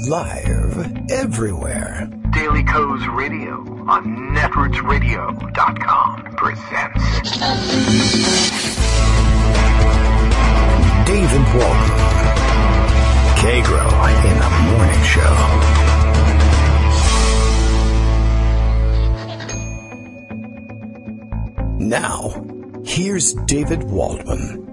Live everywhere. Daily Co's Radio on netrootsradio.com presents David Walton. Kagro in the Morning Show. Now, here's David Waldman.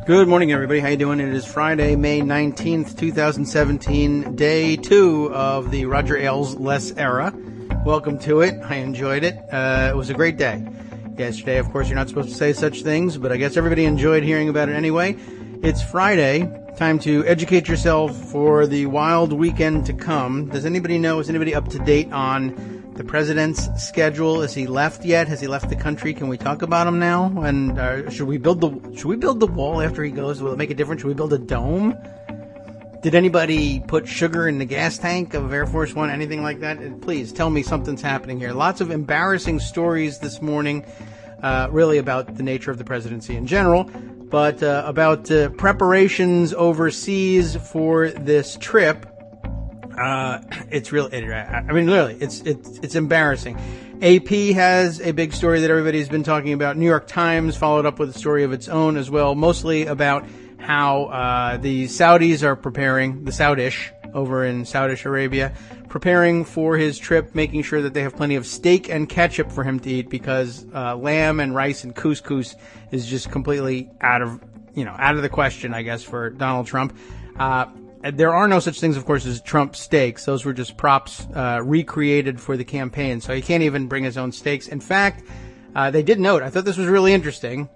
Good morning, everybody. How you doing? It is Friday, May 19th, 2017, day 2 of the Roger Ailes-less era. Welcome to it. I enjoyed it. It was a great day. Yesterday, of course, you're not supposed to say such things, but I guess everybody enjoyed hearing about it anyway. It's Friday. Time to educate yourself for the wild weekend to come. Does anybody know? Is anybody up to date on the president's schedule? Is he left yet? Has he left the country? Can we talk about him now? And should we build the wall after he goes? Will it make a difference? Should we build a dome? Did anybody put sugar in the gas tank of Air Force One? Anything like that? Please tell me something's happening here. Lots of embarrassing stories this morning, really about the nature of the presidency in general, but about preparations overseas for this trip. It's really, I mean, literally, it's embarrassing. AP has a big story that everybody's been talking about. New York Times followed up with a story of its own as well, mostly about how the Saudis are preparing, the Saudish over in Saudi Arabia, preparing for his trip, making sure that they have plenty of steak and ketchup for him to eat because lamb and rice and couscous is just completely out of the question, I guess, for Donald Trump. There are no such things, of course, as Trump steaks. Those were just props recreated for the campaign. So he can't even bring his own steaks. In fact, they did note, I thought this was really interesting.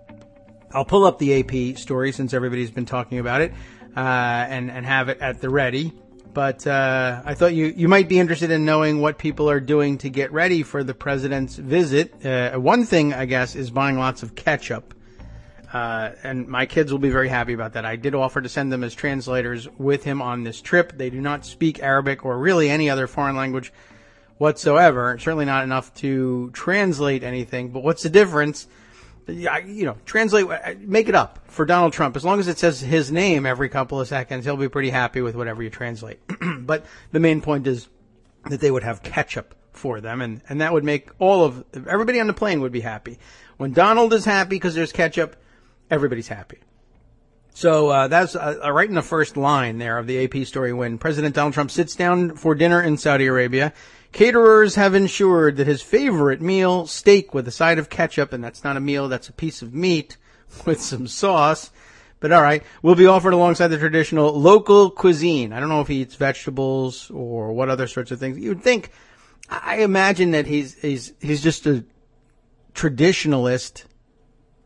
I'll pull up the AP story since everybody's been talking about it and have it at the ready. But I thought you might be interested in knowing what people are doing to get ready for the president's visit. One thing, I guess, is buying lots of ketchup. And my kids will be very happy about that. I did offer to send them as translators with him on this trip. They do not speak Arabic or really any other foreign language whatsoever. Certainly not enough to translate anything. But what's the difference? Translate, make it up for Donald Trump. As long as it says his name every couple of seconds, he'll be pretty happy with whatever you translate. But the main point is that they would have ketchup for them, and that would make everybody on the plane would be happy. When Donald is happy because there's ketchup, everybody's happy. So that's right in the first line there of the AP story. When President Donald Trump sits down for dinner in Saudi Arabia, caterers have ensured that his favorite meal, steak with a side of ketchup, and that's not a meal, that's a piece of meat with some sauce, but all right, will be offered alongside the traditional local cuisine. I don't know if he eats vegetables or what other sorts of things. You would think, I imagine that he's just a traditionalist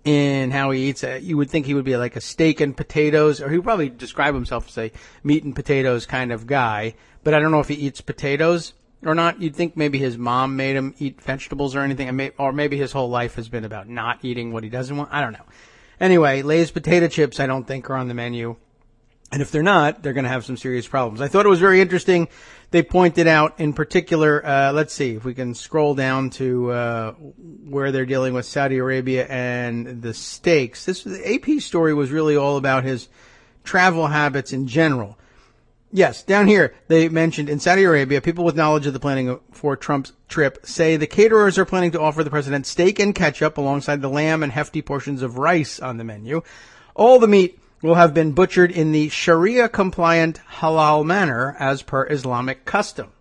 in how he eats it. You would think he would be like a steak and potatoes, or he would probably describe himself as a meat and potatoes kind of guy, but I don't know if he eats potatoes or not. You'd think maybe his mom made him eat vegetables or anything, or maybe his whole life has been about not eating what he doesn't want. I don't know. Anyway, Lay's potato chips I don't think are on the menu. And if they're not, they're going to have some serious problems. I thought it was very interesting. They pointed out in particular, let's see if we can scroll down to where they're dealing with Saudi Arabia and the steaks. The AP story was really all about his travel habits in general. Yes, down here they mentioned in Saudi Arabia, people with knowledge of the planning for Trump's trip say the caterers are planning to offer the president steak and ketchup alongside the lamb and hefty portions of rice on the menu. All the meat will have been butchered in the Sharia-compliant halal manner as per Islamic custom.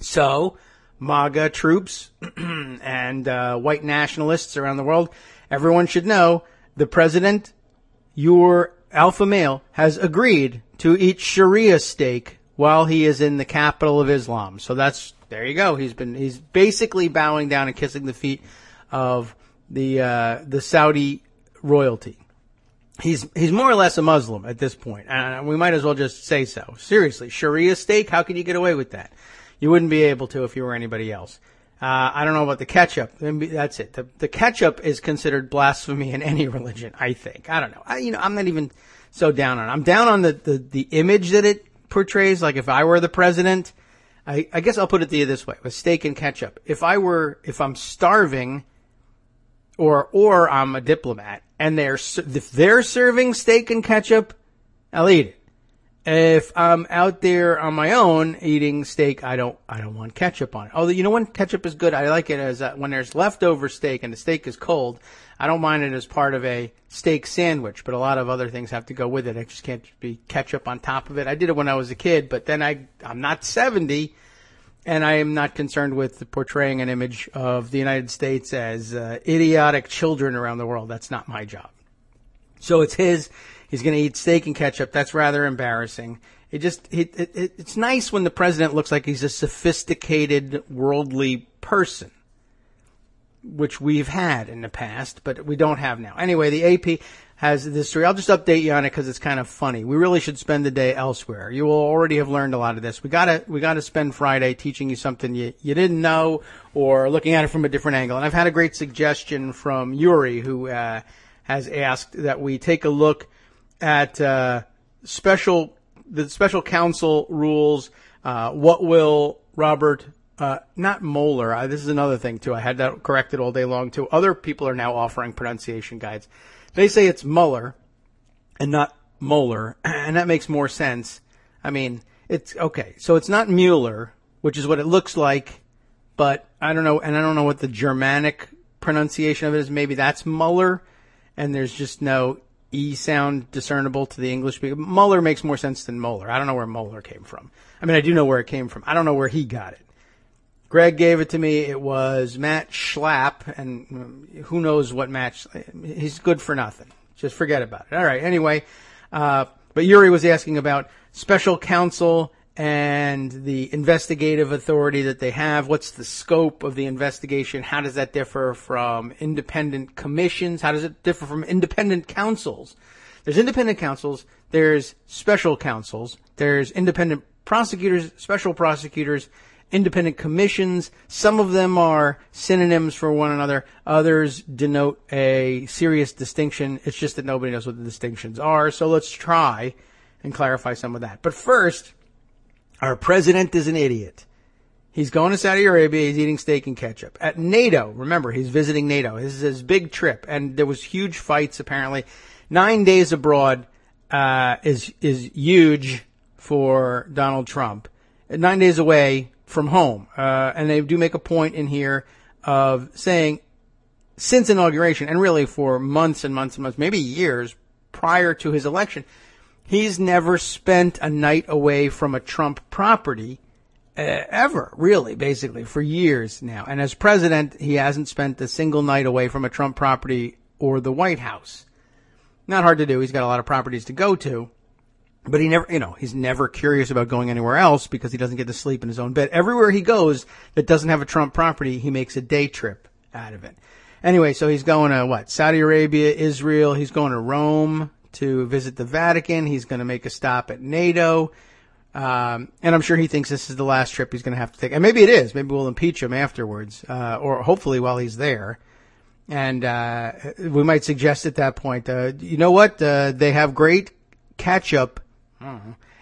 So, MAGA troops and white nationalists around the world, everyone should know the president, your alpha male, has agreed to eat Sharia steak while he is in the capital of Islam. So there you go. He's basically bowing down and kissing the feet of the Saudi royalty. He's more or less a Muslim at this point. We might as well just say so. Seriously, Sharia steak, how can you get away with that? You wouldn't be able to if you were anybody else. I don't know about the ketchup. That's it. The ketchup is considered blasphemy in any religion, I think. I don't know. I'm not even so down on it. I'm down on the image that it portrays. Like if I were the president, I guess I'll put it to you this way, with steak and ketchup. If I'm starving or I'm a diplomat and if they're serving steak and ketchup, I'll eat it. If I'm out there on my own eating steak, I don't want ketchup on it. Although, you know when ketchup is good? I like it as when there's leftover steak and the steak is cold. I don't mind it as part of a steak sandwich, but a lot of other things have to go with it. It just can't be ketchup on top of it. I did it when I was a kid, but then I'm not 70, and I am not concerned with portraying an image of the United States as idiotic children around the world. That's not my job. So it's his. He's going to eat steak and ketchup. That's rather embarrassing. It's nice when the president looks like he's a sophisticated, worldly person, which we've had in the past, but we don't have now. Anyway, the AP has this story. I'll just update you on it because it's kind of funny. We really should spend the day elsewhere. You will already have learned a lot of this. We gotta spend Friday teaching you something you didn't know or looking at it from a different angle. And I've had a great suggestion from Yuri, who has asked that we take a look at the special counsel rules. What will Robert, not Mueller, this is another thing too. I had that corrected all day long too. Other people are now offering pronunciation guides. They say it's Mueller and not Mueller, and that makes more sense. I mean, it's okay. So it's not Mueller, which is what it looks like, but I don't know, and I don't know what the Germanic pronunciation of it is. Maybe that's Mueller, and there's just no E sound discernible to the English speaker. Mueller makes more sense than Mueller. I don't know where Mueller came from. I mean, I do know where it came from. I don't know where he got it. Greg gave it to me. It was Matt Schlapp, and who knows what Matt. He's good for nothing. Just forget about it. All right. Anyway, but Yuri was asking about special counsel and the investigative authority that they have. What's the scope of the investigation? How does that differ from independent commissions? How does it differ from independent counsels? There's independent counsels. There's special counsels. There's independent prosecutors, special prosecutors, independent commissions. Some of them are synonyms for one another. Others denote a serious distinction. It's just that nobody knows what the distinctions are. So let's try and clarify some of that. But first, our president is an idiot. He's going to Saudi Arabia. He's eating steak and ketchup. At NATO, remember, he's visiting NATO. This is his big trip. And there was huge fights, apparently. 9 days abroad is huge for Donald Trump. 9 days away from home. And they do make a point in here of saying, since inauguration, and really for months and months and months, maybe years prior to his election, he's never spent a night away from a Trump property ever, really, basically, for years now. And as president, he hasn't spent a single night away from a Trump property or the White House. Not hard to do. He's got a lot of properties to go to. But he's never curious about going anywhere else because he doesn't get to sleep in his own bed. Everywhere he goes that doesn't have a Trump property, he makes a day trip out of it. Anyway, so he's going to Saudi Arabia, Israel. He's going to Rome to visit the Vatican. He's going to make a stop at NATO. And I'm sure he thinks this is the last trip he's going to have to take. And maybe it is. Maybe we'll impeach him afterwards, or hopefully while he's there. And we might suggest at that point, you know what? They have great ketchup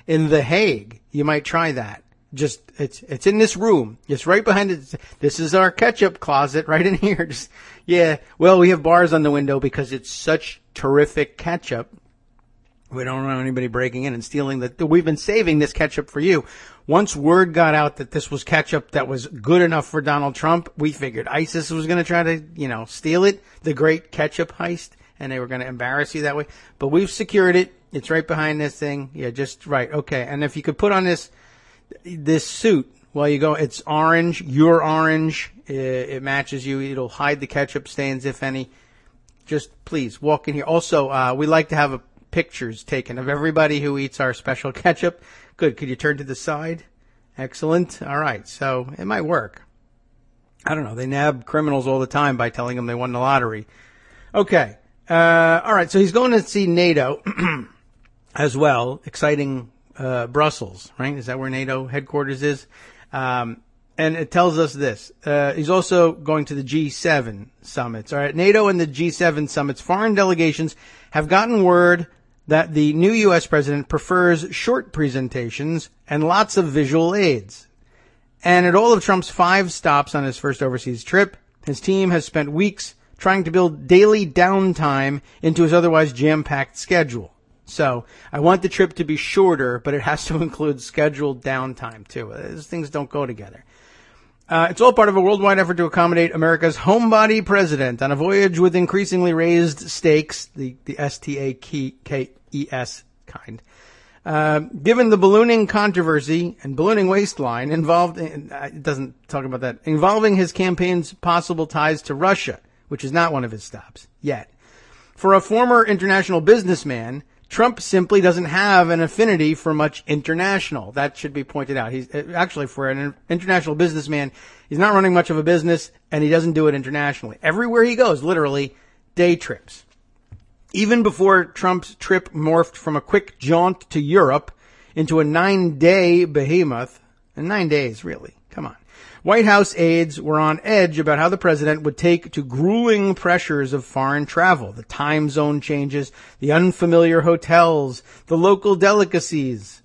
in The Hague. You might try that. Just it's in this room. It's right behind it. This is our ketchup closet right in here. Well, we have bars on the window because it's such terrific ketchup. We don't want anybody breaking in and stealing we've been saving this ketchup for you. Once word got out that this was ketchup that was good enough for Donald Trump, we figured ISIS was going to try to, steal it, the great ketchup heist, and they were going to embarrass you that way. But we've secured it. It's right behind this thing. Yeah, just right. Okay. And if you could put on this suit while you go, it's orange. You're orange. It matches you. It'll hide the ketchup stains, if any. Just please walk in here. Also, we like to have pictures taken of everybody who eats our special ketchup. Good. Could you turn to the side? Excellent. All right. So it might work. I don't know. They nab criminals all the time by telling them they won the lottery. Okay. All right. So he's going to see NATO as well. Exciting, Brussels, right? Is that where NATO headquarters is? And it tells us this. He's also going to the G7 summits. All right. NATO and the G7 summits, foreign delegations have gotten word that the new U.S. president prefers short presentations and lots of visual aids. And at all of Trump's 5 stops on his first overseas trip, his team has spent weeks trying to build daily downtime into his otherwise jam-packed schedule. So I want the trip to be shorter, but it has to include scheduled downtime, too. These things don't go together. It's all part of a worldwide effort to accommodate America's homebody president on a voyage with increasingly raised stakes, the STAKES kind. Given the ballooning controversy and ballooning waistline involved, it doesn't talk about that, involving his campaign's possible ties to Russia, which is not one of his stops yet. For a former international businessman, Trump simply doesn't have an affinity for much international. That should be pointed out. He's actually, for an international businessman, he's not running much of a business, and he doesn't do it internationally. Everywhere he goes, literally, day trips. Even before Trump's trip morphed from a quick jaunt to Europe into a 9-day behemoth, and 9 days, really, come on. White House aides were on edge about how the president would take to grueling pressures of foreign travel, the time zone changes, the unfamiliar hotels, the local delicacies.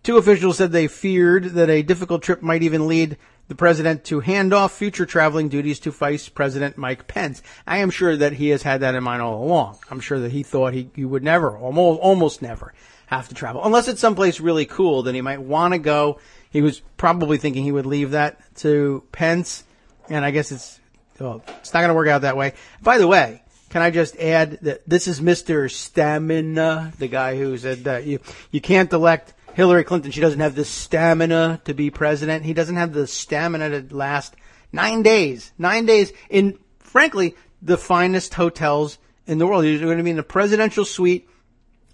Two officials said they feared that a difficult trip might even lead the president to hand off future traveling duties to Vice President Mike Pence. I am sure that he has had that in mind all along. I'm sure that he thought he would never, almost never, have to travel. Unless it's someplace really cool, then he might want to go. He was probably thinking he would leave that to Pence, and I guess it's not going to work out that way. By the way, can I just add that this is Mr. Stamina, the guy who said that you can't elect Hillary Clinton. She doesn't have the stamina to be president. He doesn't have the stamina to last 9 days. 9 days in, frankly, the finest hotels in the world. He's going to be in the presidential suite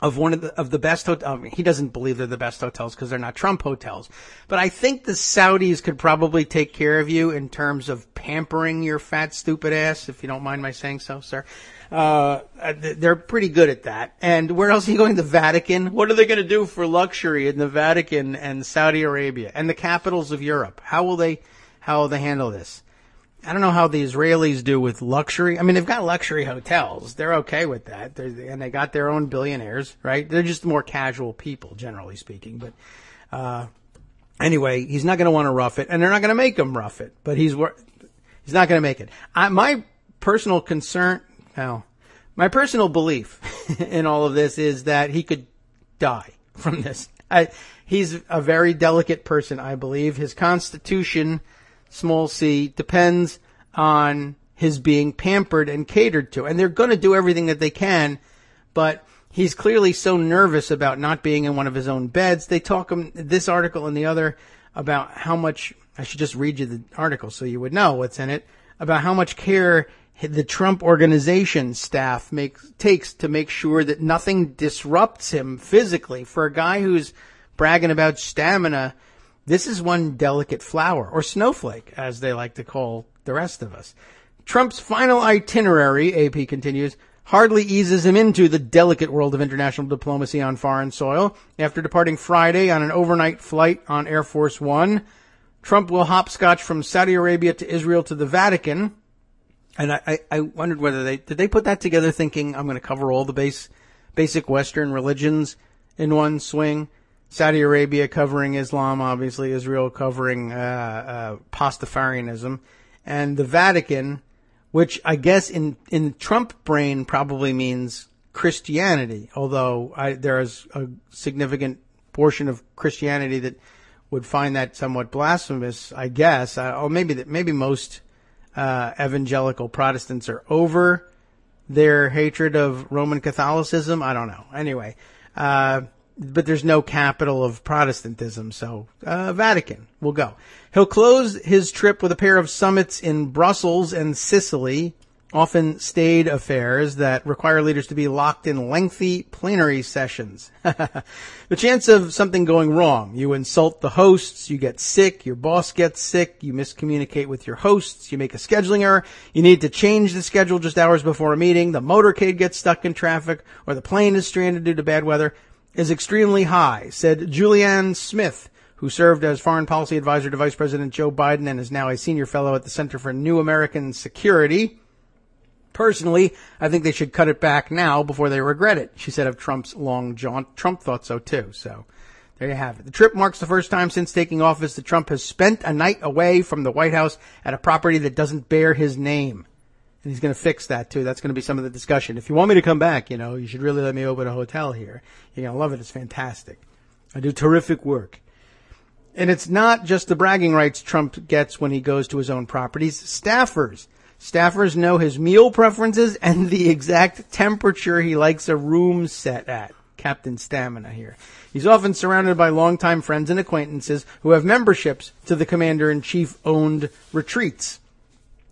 of one of the best hotels. I mean, he doesn't believe they're the best hotels because they're not Trump hotels. But I think the Saudis could probably take care of you in terms of pampering your fat, stupid ass, if you don't mind my saying so, sir. They're pretty good at that. And where else are you going? The Vatican? What are they going to do for luxury in the Vatican and Saudi Arabia and the capitals of Europe? How will they handle this? I don't know how the Israelis do with luxury. I mean, they've got luxury hotels. They're okay with that. And they got their own billionaires, right? They're just more casual people, generally speaking. But anyway, he's not going to want to rough it, and they're not going to make him rough it. But he's not going to make it. My personal belief in all of this is that he could die from this. He's a very delicate person, I believe. His constitution, small c, depends on his being pampered and catered to. And they're going to do everything that they can, but he's clearly so nervous about not being in one of his own beds. They talk in this article and the other about how much, I should just read you the article so you would know what's in it, about how much care the Trump organization staff takes to make sure that nothing disrupts him physically. For a guy who's bragging about stamina, this is one delicate flower, or snowflake, as they like to call the rest of us. Trump's final itinerary, AP continues, hardly eases him into the delicate world of international diplomacy on foreign soil. After departing Friday on an overnight flight on Air Force One, Trump will hopscotch from Saudi Arabia to Israel to the Vatican. And I wondered whether did they put that together thinking I'm going to cover all the basic Western religions in one swing? Saudi Arabia covering Islam, obviously, Israel covering Pastafarianism, and the Vatican, which I guess in Trump brain probably means Christianity, although there is a significant portion of Christianity that would find that somewhat blasphemous, I guess. Or maybe most evangelical Protestants are over their hatred of Roman Catholicism. I don't know. Anyway, but there's no capital of Protestantism, so Vatican will go. He'll close his trip with a pair of summits in Brussels and Sicily, often staid affairs that require leaders to be locked in lengthy plenary sessions. The chance of something going wrong. You insult the hosts, you get sick, your boss gets sick, you miscommunicate with your hosts, you make a scheduling error, you need to change the schedule just hours before a meeting, the motorcade gets stuck in traffic, or the plane is stranded due to bad weather, is extremely high, said Julianne Smith, who served as foreign policy advisor to Vice President Joe Biden and is now a senior fellow at the Center for New American Security. Personally, I think they should cut it back now before they regret it, she said of Trump's long jaunt. Trump thought so too, so there you have it. The trip marks the first time since taking office that Trump has spent a night away from the White House at a property that doesn't bear his name. And he's going to fix that, too. That's going to be some of the discussion. If you want me to come back, you should really let me open a hotel here. You're going to love it. It's fantastic. I do terrific work. And it's not just the bragging rights Trump gets when he goes to his own properties. Staffers know his meal preferences and the exact temperature he likes a room set at. Captain Stamina here. He's often surrounded by longtime friends and acquaintances who have memberships to the commander-in-chief owned retreats.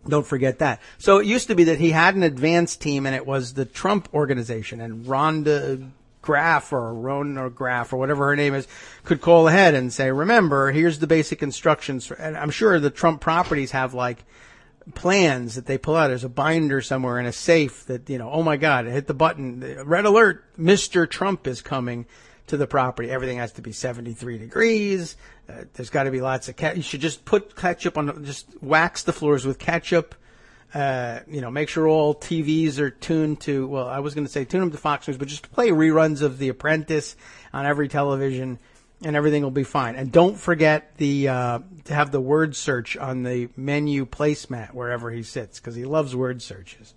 Don't forget that. So it used to be that he had an advance team, and it was the Trump organization, and Rhonda Graff or Rona Graff or whatever her name is could call ahead and say, remember, here's the basic instructions. And I'm sure the Trump properties have like plans that they pull out. There's a binder somewhere in a safe that, oh my God, hit the button. Red alert, Mr. Trump is coming to the property. Everything has to be 73 degrees. There's got to be lots of you should just put ketchup on, just wax the floors with ketchup. Make sure all TVs are tuned to, well, I was going to say tune them to Fox News, but just play reruns of The Apprentice on every television and everything will be fine. And don't forget to have the word search on the menu placemat wherever he sits, because he loves word searches.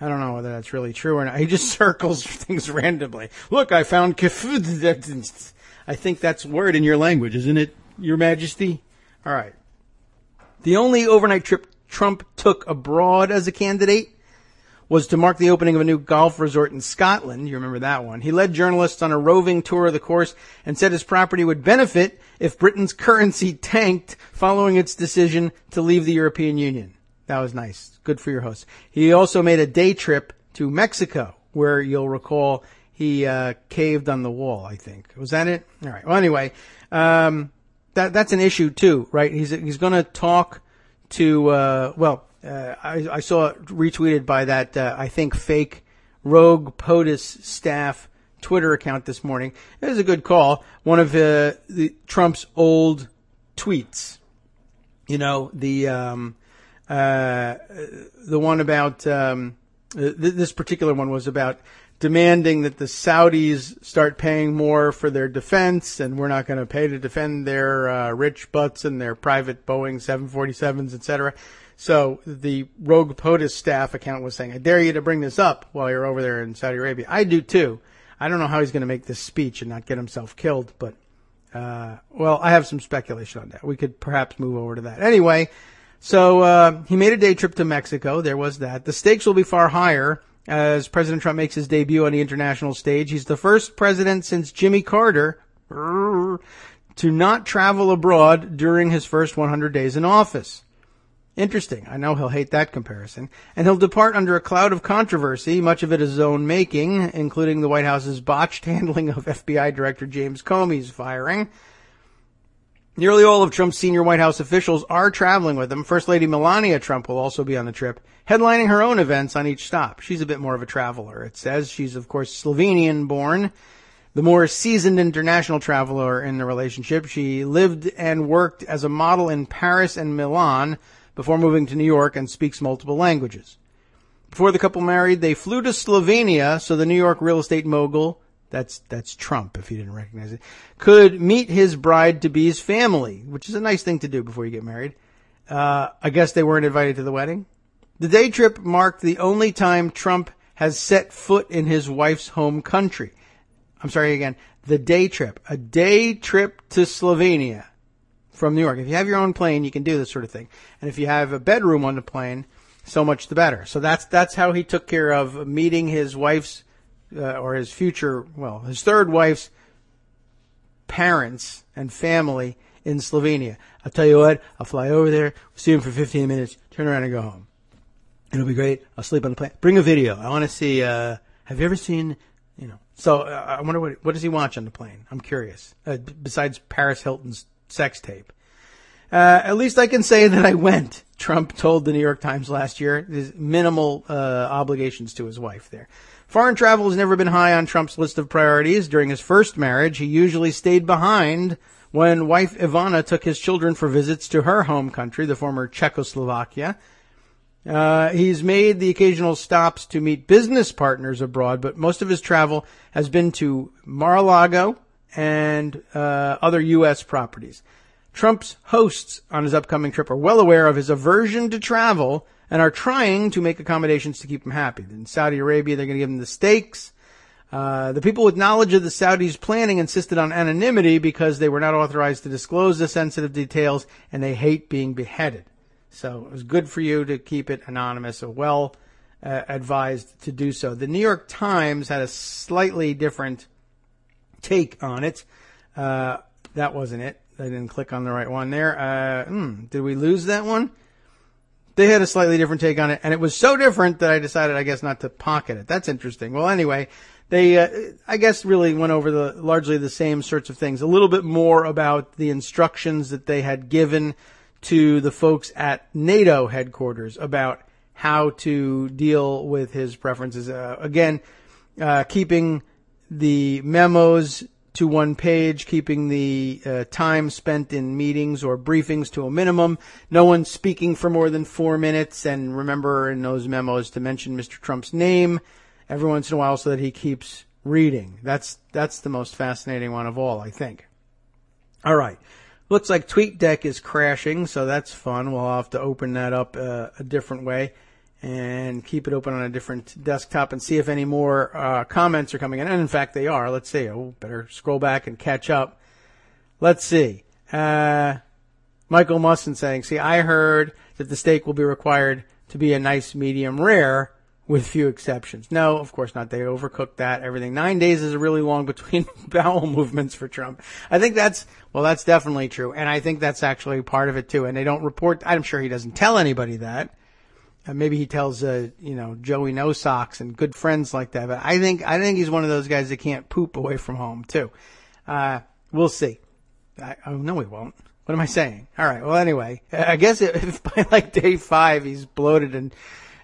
I don't know whether that's really true or not. He just circles things randomly. Look, I found I think that's word in your language, isn't it, Your Majesty? All right. The only overnight trip Trump took abroad as a candidate was to mark the opening of a new golf resort in Scotland. You remember that one. He led journalists on a roving tour of the course and said his property would benefit if Britain's currency tanked following its decision to leave the European Union. That was nice. Good for your host. He also made a day trip to Mexico, where you'll recall he caved on the wall, I think. Was that it? All right. Well, anyway, that's an issue too, right? He's going to talk to, I saw retweeted by that, I think, fake rogue POTUS staff Twitter account this morning. It was a good call. One of Trump's old tweets. The one about, this particular one was about demanding that the Saudis start paying more for their defense, and we're not going to pay to defend their rich butts and their private Boeing 747s, etc. So the rogue POTUS staff account was saying, I dare you to bring this up while you're over there in Saudi Arabia. I do too. I don't know how he's going to make this speech and not get himself killed, but, I have some speculation on that. We could perhaps move over to that. Anyway, so he made a day trip to Mexico. There was that. The stakes will be far higher as President Trump makes his debut on the international stage. He's the first president since Jimmy Carter to not travel abroad during his first 100 days in office. Interesting. I know he'll hate that comparison. And he'll depart under a cloud of controversy, much of it his own making, including the White House's botched handling of FBI Director James Comey's firing. Nearly all of Trump's senior White House officials are traveling with him. First Lady Melania Trump will also be on the trip, headlining her own events on each stop. She's a bit more of a traveler, it says. She's, of course, Slovenian-born, the more seasoned international traveler in the relationship. She lived and worked as a model in Paris and Milan before moving to New York and speaks multiple languages. Before the couple married, they flew to Slovenia so the New York real estate mogul, that's Trump if you didn't recognize it, could meet his bride-to-be's family, which is a nice thing to do before you get married. I guess they weren't invited to the wedding. The day trip marked the only time Trump has set foot in his wife's home country. I'm sorry again. The day trip. A day trip to Slovenia from New York. If you have your own plane, you can do this sort of thing. And if you have a bedroom on the plane, so much the better. So that's how he took care of meeting his wife's, or his future, his third wife's parents and family in Slovenia. I'll tell you what, I'll fly over there, see him for 15 minutes, turn around and go home. It'll be great. I'll sleep on the plane. Bring a video. I want to see, have you ever seen, so I wonder what does he watch on the plane? I'm curious. Besides Paris Hilton's sex tape. At least I can say that I went, Trump told the New York Times last year. There's minimal obligations to his wife there. Foreign travel has never been high on Trump's list of priorities. During his first marriage, he usually stayed behind when wife Ivanka took his children for visits to her home country, the former Czechoslovakia. He's made the occasional stops to meet business partners abroad, but most of his travel has been to Mar-a-Lago and other U.S. properties. Trump's hosts on his upcoming trip are well aware of his aversion to travel, and are trying to make accommodations to keep him happy. In Saudi Arabia, they're going to give him the steaks. The people with knowledge of the Saudis' planning insisted on anonymity because they were not authorized to disclose the sensitive details, and they hate being beheaded. So it was good for you to keep it anonymous, so well advised to do so. The New York Times had a slightly different take on it. That wasn't it. I didn't click on the right one there. Did we lose that one? They had a slightly different take on it, and it was so different that I decided, I guess, not to pocket it. That's interesting. Well, anyway, they, I guess, really went over largely the same sorts of things. A little bit more about the instructions that they had given to the folks at NATO headquarters about how to deal with his preferences. Again, keeping the memos to one page, keeping the time spent in meetings or briefings to a minimum. No one speaking for more than 4 minutes. And remember in those memos to mention Mr. Trump's name every once in a while so that he keeps reading. That's the most fascinating one of all, I think. All right. Looks like TweetDeck is crashing, so that's fun. We'll have to open that up a different way and keep it open on a different desktop and see if any more comments are coming in. And in fact, they are. Let's see. Oh, better scroll back and catch up. Let's see. Michael Musson saying, see, I heard that the steak will be required to be a nice medium rare with few exceptions. No, of course not. They overcooked that, everything. 9 days is really long between bowel movements for Trump. I think that's definitely true. And I think that's actually part of it too. And they don't report, I'm sure he doesn't tell anybody that. Maybe he tells, Joey No Socks and good friends like that. But I think he's one of those guys that can't poop away from home too. We'll see. No, he won't. What am I saying? All right. Well, anyway, I guess if by like day 5 he's bloated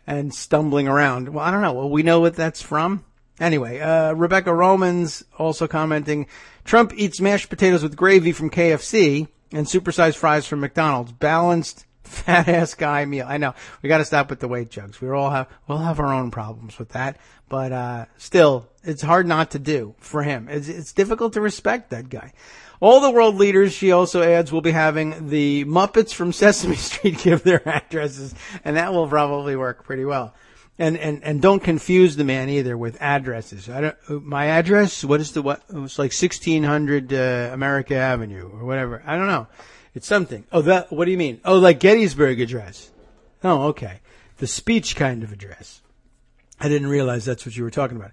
and stumbling around. Well, I don't know. Well, we know what that's from. Anyway, Rebecca Romans also commenting, Trump eats mashed potatoes with gravy from KFC and supersized fries from McDonald's. Balanced, fat-ass guy meal. I know. We got to stop with the weight jugs. We'll have our own problems with that. But still, it's hard not to do for him. It's difficult to respect that guy. All the world leaders, she also adds, will be having the Muppets from Sesame Street give their addresses, and that will probably work pretty well. And don't confuse the man either with addresses. My address, what? It's like 1600 America Avenue or whatever. I don't know. It's something. Oh, what do you mean? Oh, like Gettysburg Address. Oh, okay. The speech kind of address. I didn't realize that's what you were talking about.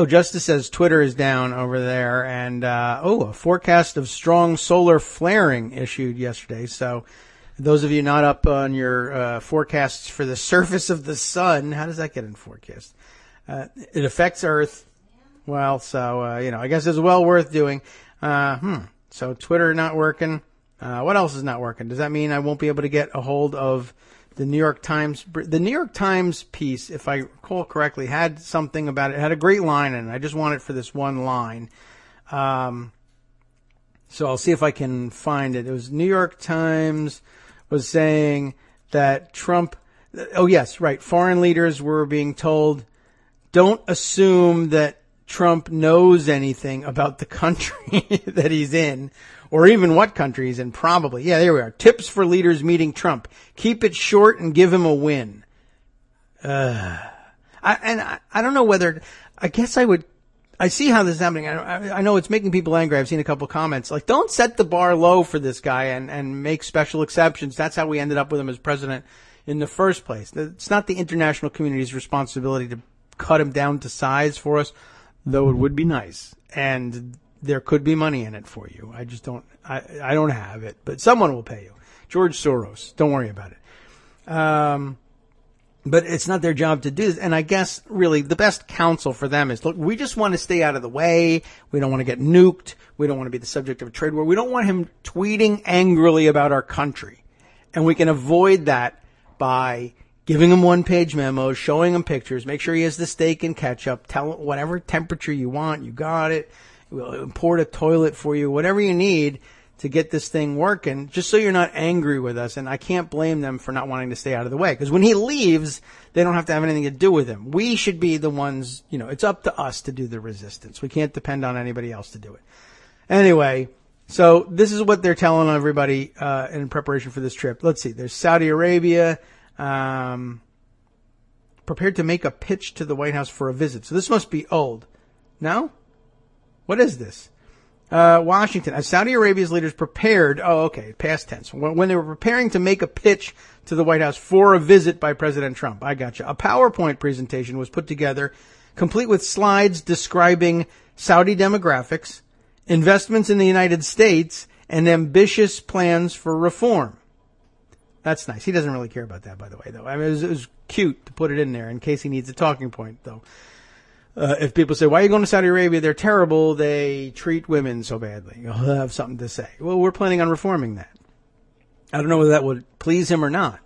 Justice says Twitter is down over there, and a forecast of strong solar flaring issued yesterday. So those of you not up on your forecasts for the surface of the sun, how does that get in forecast? It affects Earth. Well, so I guess it's well worth doing. So Twitter not working. What else is not working? Does that mean I won't be able to get a hold of the New York Times? The New York Times piece, if I recall correctly, had something about it. It had a great line in it. I just want it for this one line. So I'll see if I can find it. It was New York Times was saying that Trump, oh yes, right. Foreign leaders were being told, don't assume that Trump knows anything about the country that he's in, or even what country he's in, probably. Yeah, there we are. Tips for leaders meeting Trump. Keep it short and give him a win. I don't know whether, I guess I see how this is happening. I know it's making people angry. I've seen a couple comments like, don't set the bar low for this guy and make special exceptions. That's how we ended up with him as president in the first place. It's not the international community's responsibility to cut him down to size for us, though it would be nice. And there could be money in it for you. I just don't, I don't have it, but someone will pay you. George Soros. Don't worry about it. But it's not their job to do this. And I guess really the best counsel for them is, look, we just want to stay out of the way. We don't want to get nuked. We don't want to be the subject of a trade war. We don't want him tweeting angrily about our country. And we can avoid that by giving him one-page memos, showing him pictures, make sure he has the steak and ketchup, tell him whatever temperature you want, you got it. We'll import a toilet for you, whatever you need to get this thing working, just so you're not angry with us. And I can't blame them for not wanting to stay out of the way, because when he leaves, they don't have to have anything to do with him. We should be the ones, it's up to us to do the resistance. We can't depend on anybody else to do it. Anyway, so this is what they're telling everybody in preparation for this trip. Let's see. There's Saudi Arabia. Prepared to make a pitch to the White House for a visit. So this must be old. No? What is this? Washington, as Saudi Arabia's leaders prepared, past tense, when they were preparing to make a pitch to the White House for a visit by President Trump. I gotcha. A PowerPoint presentation was put together, complete with slides describing Saudi demographics, investments in the United States, and ambitious plans for reform. That's nice. He doesn't really care about that, by the way, though. I mean, it was cute to put it in there in case he needs a talking point, though. If people say, why are you going to Saudi Arabia? They're terrible. They treat women so badly. You'll have something to say. Well, we're planning on reforming that. I don't know whether that would please him or not.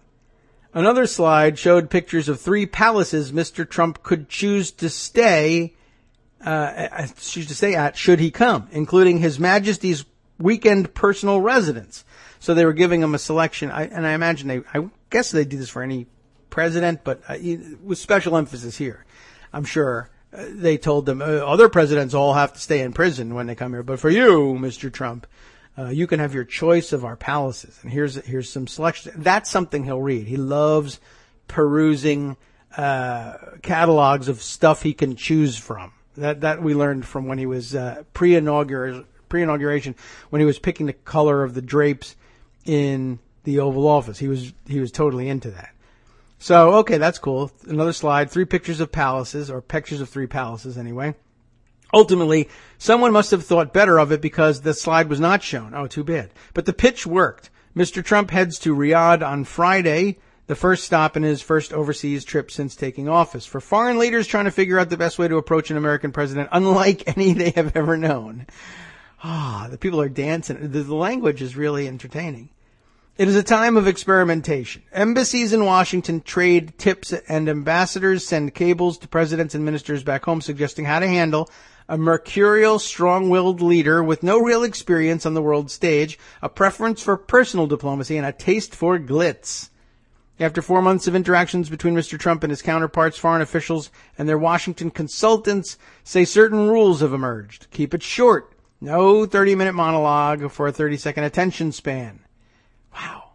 Another slide showed pictures of 3 palaces Mr. Trump could choose to stay at should he come, including His Majesty's weekend personal residence. So they were giving him a selection. I imagine I guess they do this for any president, but with special emphasis here. I'm sure they told them other presidents all have to stay in prison when they come here, but for you, Mr. Trump, you can have your choice of our palaces. And here's some selections. That's something he'll read. He loves perusing catalogs of stuff he can choose from. That we learned from when he was pre-inauguration, when he was picking the color of the drapes in the Oval Office. He was totally into that. So, okay, that's cool. Another slide, 3 pictures of palaces, or pictures of 3 palaces anyway. Ultimately, someone must have thought better of it because the slide was not shown. Oh, too bad. But the pitch worked. Mr. Trump heads to Riyadh on Friday, the first stop in his first overseas trip since taking office. For foreign leaders trying to figure out the best way to approach an American president, unlike any they have ever known. The people are dancing. The language is really entertaining. It is a time of experimentation. Embassies in Washington trade tips and ambassadors send cables to presidents and ministers back home suggesting how to handle a mercurial, strong-willed leader with no real experience on the world stage, a preference for personal diplomacy, and a taste for glitz. After 4 months of interactions between Mr. Trump and his counterparts, foreign officials and their Washington consultants say certain rules have emerged. Keep it short. No 30-minute monologue for a 30-second attention span. Wow.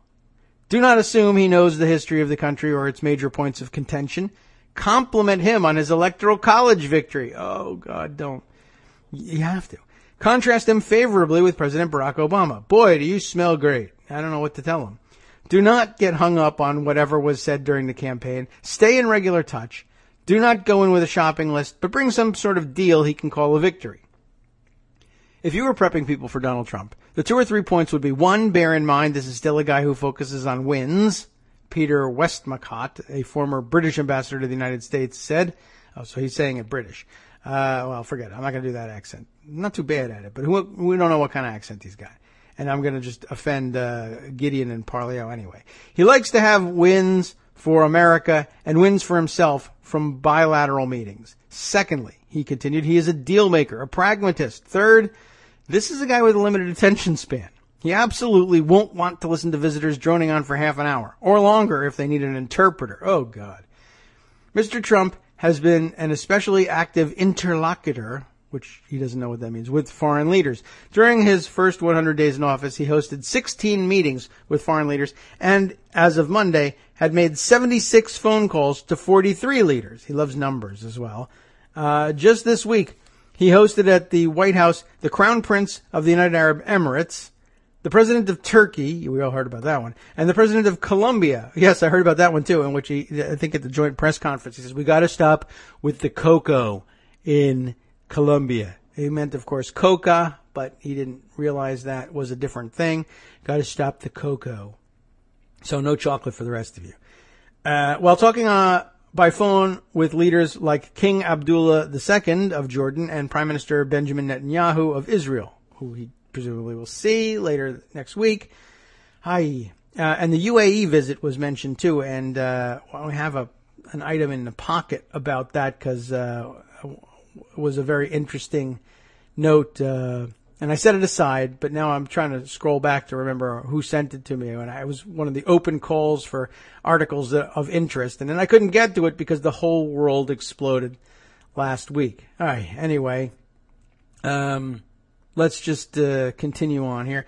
Do not assume he knows the history of the country or its major points of contention. Compliment him on his electoral college victory. Oh, God, don't. You have to. Contrast him favorably with President Barack Obama. Boy, do you smell great. I don't know what to tell him. Do not get hung up on whatever was said during the campaign. Stay in regular touch. Do not go in with a shopping list, but bring some sort of deal he can call a victory. If you were prepping people for Donald Trump, the 2 or 3 points would be, 1, bear in mind this is still a guy who focuses on wins. Peter Westmacott, a former British ambassador to the United States, said. Oh, so he's saying it British. Well, forget it. I'm not going to do that accent. I'm not too bad at it, but we don't know what kind of accent he's got. And I'm going to just offend Gideon and Parleo anyway. He likes to have wins for America and wins for himself from bilateral meetings. Secondly, he continued, he is a deal maker, a pragmatist. Third, this is a guy with a limited attention span. He absolutely won't want to listen to visitors droning on for half an hour, or longer if they need an interpreter. Oh, God. Mr. Trump has been an especially active interlocutor, which he doesn't know what that means, with foreign leaders. During his first 100 days in office, he hosted 16 meetings with foreign leaders, and as of Monday, had made 76 phone calls to 43 leaders. He loves numbers as well. Just this week, he hosted at the White House the Crown Prince of the United Arab Emirates, the President of Turkey, we all heard about that one, and the President of Colombia. Yes, I heard about that one too, in which he, I think at the joint press conference, he says, we got to stop with the cocoa in Colombia. He meant, of course, coca, but he didn't realize that was a different thing. Got to stop the cocoa. So no chocolate for the rest of you. While talking by phone with leaders like King Abdullah II of Jordan and Prime Minister Benjamin Netanyahu of Israel, who he presumably will see later next week. And the UAE visit was mentioned too, and we have an item in the pocket about that because it was a very interesting note. And I set it aside, but now I'm trying to scroll back to remember who sent it to me. And I was one of the open calls for articles of interest. And then I couldn't get to it because the whole world exploded last week. All right. Anyway, let's just continue on here.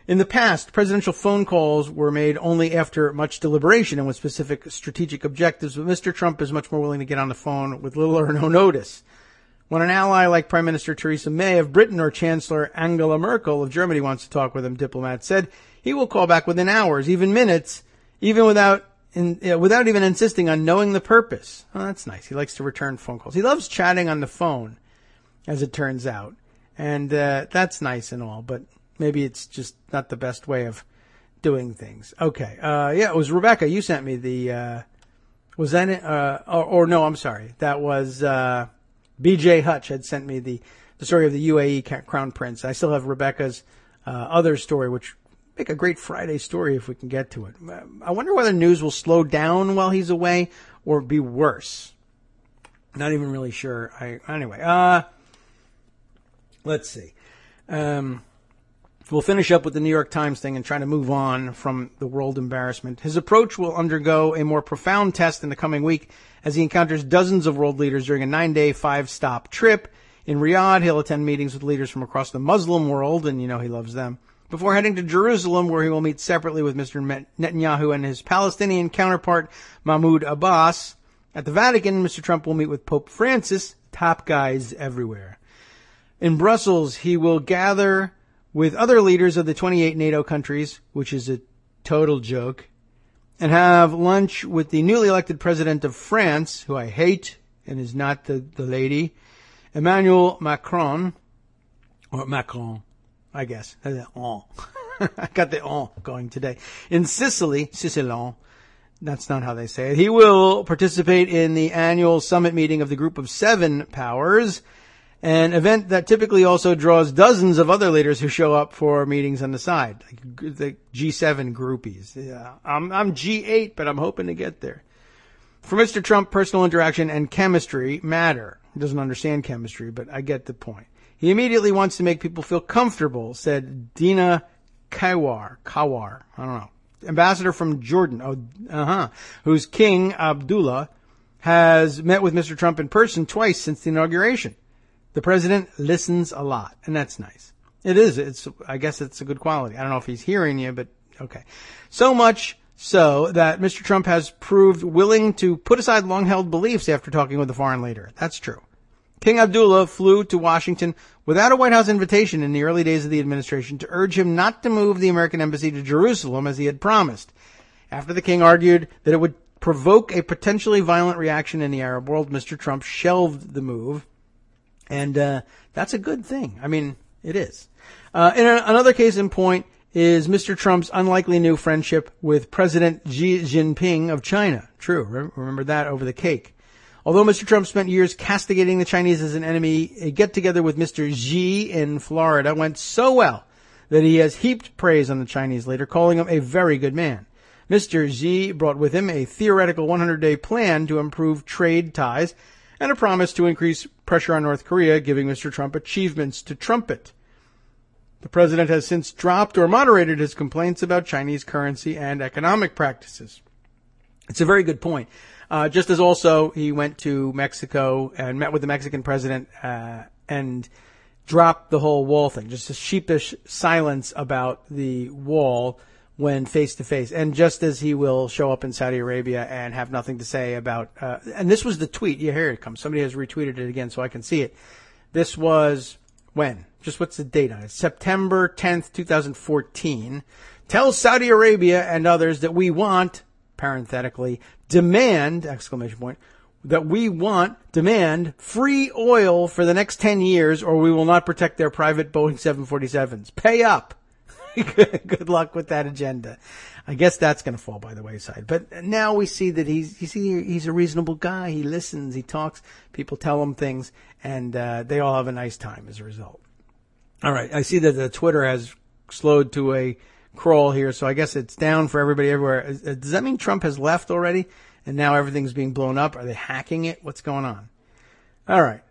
In the past, presidential phone calls were made only after much deliberation and with specific strategic objectives, but Mr. Trump is much more willing to get on the phone with little or no notice. When an ally like Prime Minister Theresa May of Britain or Chancellor Angela Merkel of Germany wants to talk with him, diplomats said, he will call back within hours, even minutes, even without even insisting on knowing the purpose. Oh, that's nice. He likes to return phone calls. He loves chatting on the phone, as it turns out. And that's nice and all, but maybe it's just not the best way of doing things. Okay. It was Rebecca. You sent me the, was that it? No, I'm sorry. That was, BJ Hutch had sent me the story of the UAE Crown Prince. I still have Rebecca's, other story, which make a great Friday story if we can get to it. I wonder whether news will slow down while he's away or be worse. Not even really sure. Anyway, let's see. We'll finish up with the New York Times thing and try to move on from the world embarrassment. His approach will undergo a more profound test in the coming week as he encounters dozens of world leaders during a 9-day, 5-stop trip. In Riyadh, he'll attend meetings with leaders from across the Muslim world, and you know he loves them, before heading to Jerusalem, where he will meet separately with Mr. Netanyahu and his Palestinian counterpart, Mahmoud Abbas. At the Vatican, Mr. Trump will meet with Pope Francis, top guys everywhere. In Brussels, he will gather with other leaders of the 28 NATO countries, which is a total joke, and have lunch with the newly elected president of France, who I hate and is not the lady, Emmanuel Macron, or Macron, I guess. I got the on going today. In Sicily, Sicilon, that's not how they say it. He will participate in the annual summit meeting of the Group of Seven Powers, an event that typically also draws dozens of other leaders who show up for meetings on the side, like the G7 groupies. Yeah, I'm G8, but I'm hoping to get there. For Mr. Trump, personal interaction and chemistry matter. He doesn't understand chemistry, but I get the point. He immediately wants to make people feel comfortable, said Dina Kawar, I don't know, ambassador from Jordan, whose King Abdullah has met with Mr. Trump in person twice since the inauguration. The president listens a lot, and that's nice. It is. I guess it's a good quality. I don't know if he's hearing you, but okay. So much so that Mr. Trump has proved willing to put aside long-held beliefs after talking with a foreign leader. That's true. King Abdullah flew to Washington without a White House invitation in the early days of the administration to urge him not to move the American embassy to Jerusalem as he had promised. After the king argued that it would provoke a potentially violent reaction in the Arab world, Mr. Trump shelved the move. And that's a good thing. I mean, it is. Another case in point is Mr. Trump's unlikely new friendship with President Xi Jinping of China. True. Remember that over the cake. Although Mr. Trump spent years castigating the Chinese as an enemy, a get-together with Mr. Xi in Florida went so well that he has heaped praise on the Chinese leader, calling him a very good man. Mr. Xi brought with him a theoretical 100-day plan to improve trade ties and a promise to increase pressure on North Korea, giving Mr. Trump achievements to trumpet. The president has since dropped or moderated his complaints about Chinese currency and economic practices. It's a very good point. Just as also he went to Mexico and met with the Mexican president and dropped the whole wall thing, just a sheepish silence about the wall when face to face. And just as he will show up in Saudi Arabia and have nothing to say about, and this was the tweet. Yeah, here it comes. Somebody has retweeted it again so I can see it. This was when? Just what's the date on it? September 10th, 2014. Tell Saudi Arabia and others that we want, parenthetically, demand, exclamation point, that we demand free oil for the next 10 years or we will not protect their private Boeing 747s. Pay up. Good luck with that agenda. I guess that's going to fall by the wayside. But now we see that he's a reasonable guy. He listens, he talks, people tell him things, and they all have a nice time as a result. All right, I see that the Twitter has slowed to a crawl here, so I guess it's down for everybody everywhere. Does that mean Trump has left already and now everything's being blown up? Are they hacking it? What's going on? All right.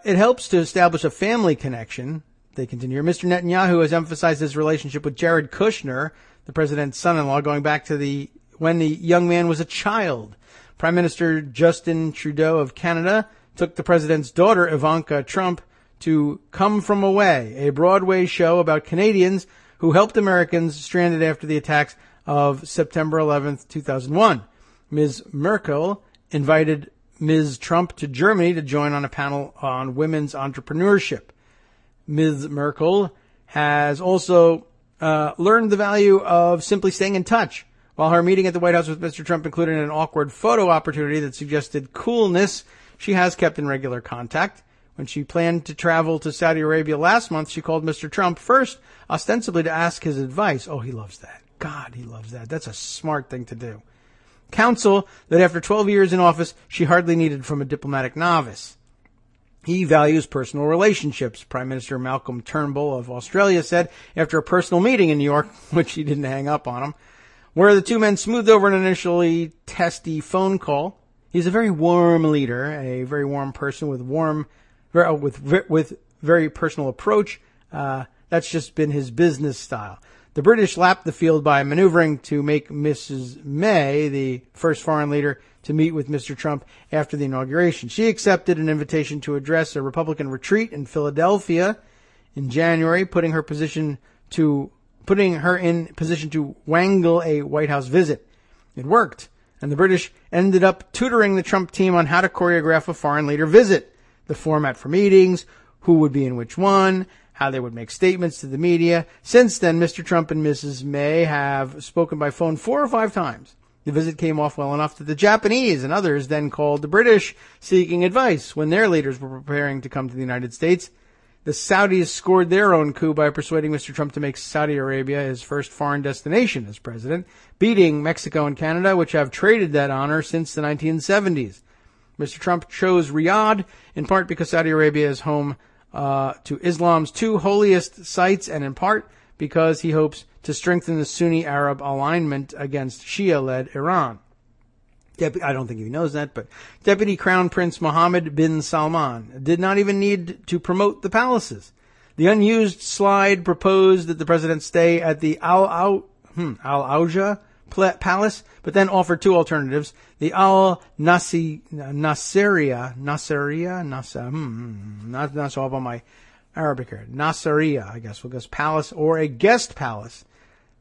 It helps to establish a family connection. They continue. Mr. Netanyahu has emphasized his relationship with Jared Kushner, the president's son-in-law, going back to when the young man was a child. Prime Minister Justin Trudeau of Canada took the president's daughter, Ivanka Trump, to Come From Away, a Broadway show about Canadians who helped Americans stranded after the attacks of September 11th, 2001. Ms. Merkel invited Ms. Trump to Germany to join on a panel on women's entrepreneurship. Ms. Merkel has also learned the value of simply staying in touch. While her meeting at the White House with Mr. Trump included an awkward photo opportunity that suggested coolness, she has kept in regular contact. When she planned to travel to Saudi Arabia last month, she called Mr. Trump first, ostensibly to ask his advice. Oh, he loves that. God, he loves that. That's a smart thing to do. Counsel that after 12 years in office, she hardly needed from a diplomatic novice. He values personal relationships, Prime Minister Malcolm Turnbull of Australia said after a personal meeting in New York, which he didn't hang up on him, where the two men smoothed over an initially testy phone call. He's a very warm leader, a very warm person with very personal approach. That's just been his business style. The British lapped the field by maneuvering to make Mrs. May the first foreign leader to meet with Mr. Trump after the inauguration. She accepted an invitation to address a Republican retreat in Philadelphia in January, putting her in position to wangle a White House visit. It worked, and the British ended up tutoring the Trump team on how to choreograph a foreign leader visit, the format for meetings, who would be in which one, how they would make statements to the media. Since then, Mr. Trump and Mrs. May have spoken by phone 4 or 5 times. The visit came off well enough that the Japanese and others then called the British seeking advice when their leaders were preparing to come to the United States. The Saudis scored their own coup by persuading Mr. Trump to make Saudi Arabia his first foreign destination as president, beating Mexico and Canada, which have traded that honor since the 1970s. Mr. Trump chose Riyadh in part because Saudi Arabia is home to Islam's 2 holiest sites, and in part because he hopes to strengthen the Sunni Arab alignment against Shia-led Iran. I don't think he knows that, but Deputy Crown Prince Mohammed bin Salman did not even need to promote the palaces. The unused slide proposed that the president stay at the Al-Auja Palace, but then offered 2 alternatives: the Nasiriyah, not so up on my Arabic here, Nasiriyah, I guess, palace, or a guest palace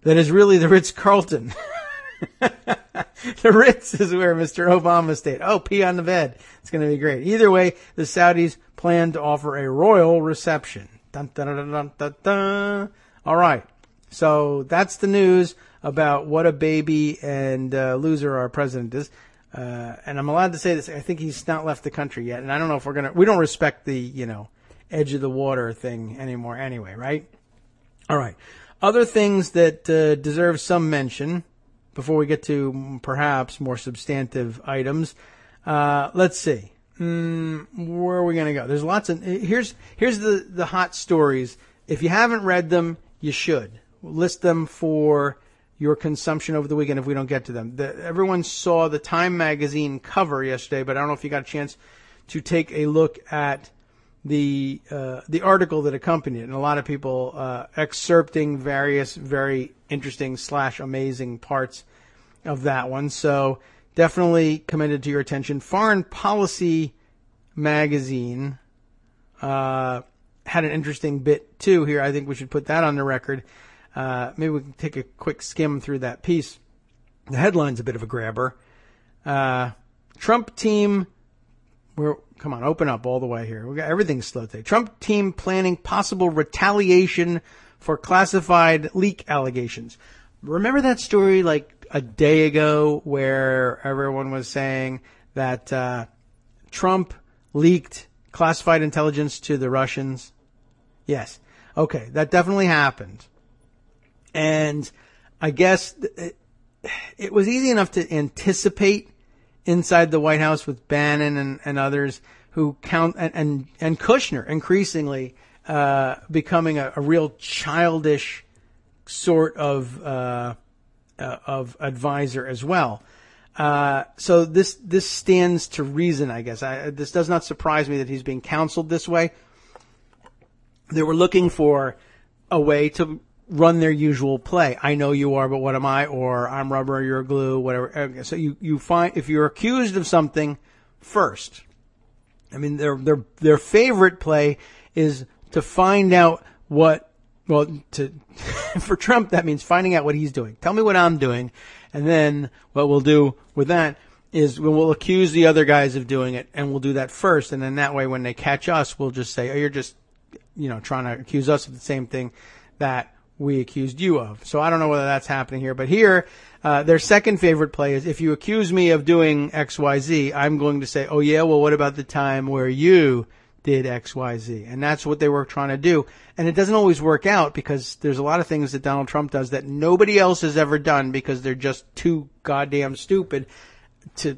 that is really the Ritz-Carlton. The Ritz is where Mr. Obama stayed. Oh, pee on the bed. It's going to be great. Either way, the Saudis plan to offer a royal reception. Dun, dun, dun, dun, dun, dun. All right. So that's the news about what a baby and loser our president is. And I'm allowed to say this. I think he's not left the country yet. And I don't know if we don't respect the, edge of the water thing anymore anyway, right? All right. Other things that deserve some mention before we get to perhaps more substantive items. Let's see. Where are we going to go? There's lots of, here's the hot stories. If you haven't read them, you should. We'll list them for your consumption over the weekend if we don't get to them. Everyone saw the Time magazine cover yesterday, but I don't know if you got a chance to take a look at the article that accompanied it, and a lot of people excerpting various very interesting / amazing parts of that one. So definitely commended to your attention. Foreign Policy magazine had an interesting bit too here. I think we should put that on the record. Maybe we can take a quick skim through that piece. The headline's a bit of a grabber. Trump team. Come on, open up all the way here. We got everything's slow today. Trump team planning possible retaliation for classified leak allegations. Remember that story like a day ago where everyone was saying that Trump leaked classified intelligence to the Russians? Yes. Okay, that definitely happened. And I guess it was easy enough to anticipate inside the White House with Bannon and others who and Kushner increasingly becoming a real childish sort of advisor as well. So this stands to reason, I guess. This does not surprise me that he's being counseled this way. They were looking for a way to run their usual play. I know you are, but what am I? Or I'm rubber, you're glue, whatever. So you find, if you're accused of something first, I mean, their favorite play is to find out to For Trump, that means finding out what he's doing. Tell me what I'm doing. And then what we'll do with that is we'll accuse the other guys of doing it, and we'll do that first. And then that way, when they catch us, we'll just say, oh, you're just, trying to accuse us of the same thing that we accused you of. So I don't know whether that's happening here. But here, their second favorite play is, if you accuse me of doing X, Y, Z, I'm going to say, oh, yeah, well, what about the time where you did X, Y, Z? And that's what they were trying to do. And it doesn't always work out, because there's a lot of things that Donald Trump does that nobody else has ever done, because they're just too goddamn stupid to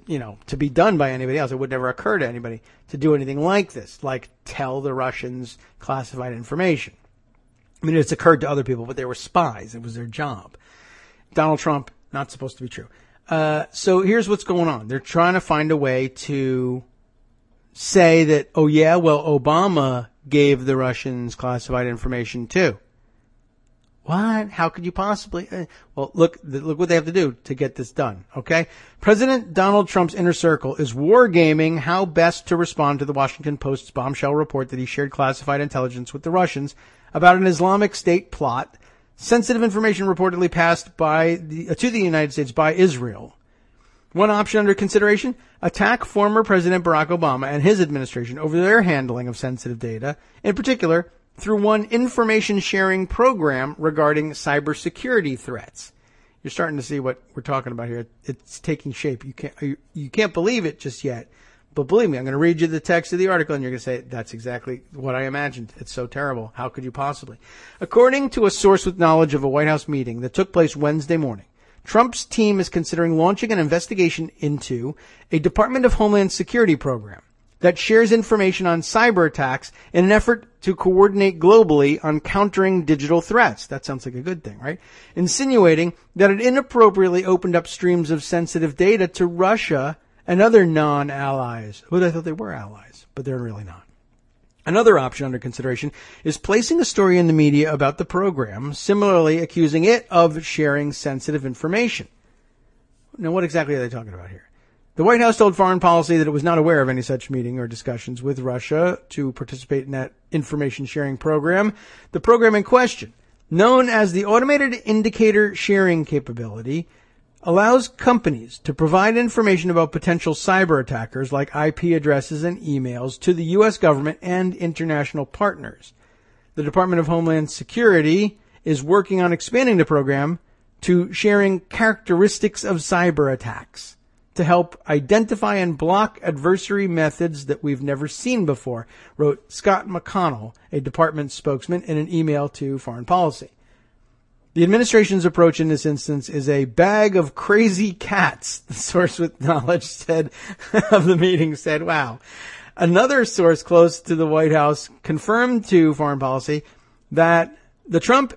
be done by anybody else. It would never occur to anybody to do anything like this, like tell the Russians classified information. I mean, it's occurred to other people, but they were spies. It was their job. Donald Trump, not supposed to be true. So here's what's going on. They're trying to find a way to say that, oh yeah, well, Obama gave the Russians classified information too. What? How could you possibly? Well, look what they have to do to get this done, okay? President Donald Trump's inner circle is wargaming how best to respond to the Washington Post's bombshell report that he shared classified intelligence with the Russians about an Islamic State plot, sensitive information reportedly passed to the United States by Israel. One option under consideration, attack former President Barack Obama and his administration over their handling of sensitive data, in particular, through one information sharing program regarding cybersecurity threats. You're starting to see what we're talking about here. It's taking shape. You can't believe it just yet, but believe me, I'm going to read you the text of the article, and you're going to say, that's exactly what I imagined. It's so terrible. How could you possibly? According to a source with knowledge of a White House meeting that took place Wednesday morning, Trump's team is considering launching an investigation into a Department of Homeland Security program that shares information on cyber attacks in an effort to coordinate globally on countering digital threats. That sounds like a good thing, right? Insinuating that it inappropriately opened up streams of sensitive data to Russia and other non-allies. Well, I thought they were allies, but they're really not. Another option under consideration is placing a story in the media about the program, similarly accusing it of sharing sensitive information. Now, what exactly are they talking about here? The White House told Foreign Policy that it was not aware of any such meeting or discussions with Russia to participate in that information sharing program. The program in question, known as the Automated Indicator Sharing Capability, allows companies to provide information about potential cyber attackers like IP addresses and emails to the U.S. government and international partners. The Department of Homeland Security is working on expanding the program to sharing characteristics of cyber attacks to help identify and block adversary methods that we've never seen before, wrote Scott McConnell, a department spokesman, in an email to Foreign Policy. The administration's approach in this instance is a bag of crazy cats, the source with knowledge said of the meeting said. Wow. Another source close to the White House confirmed to Foreign Policy that Trump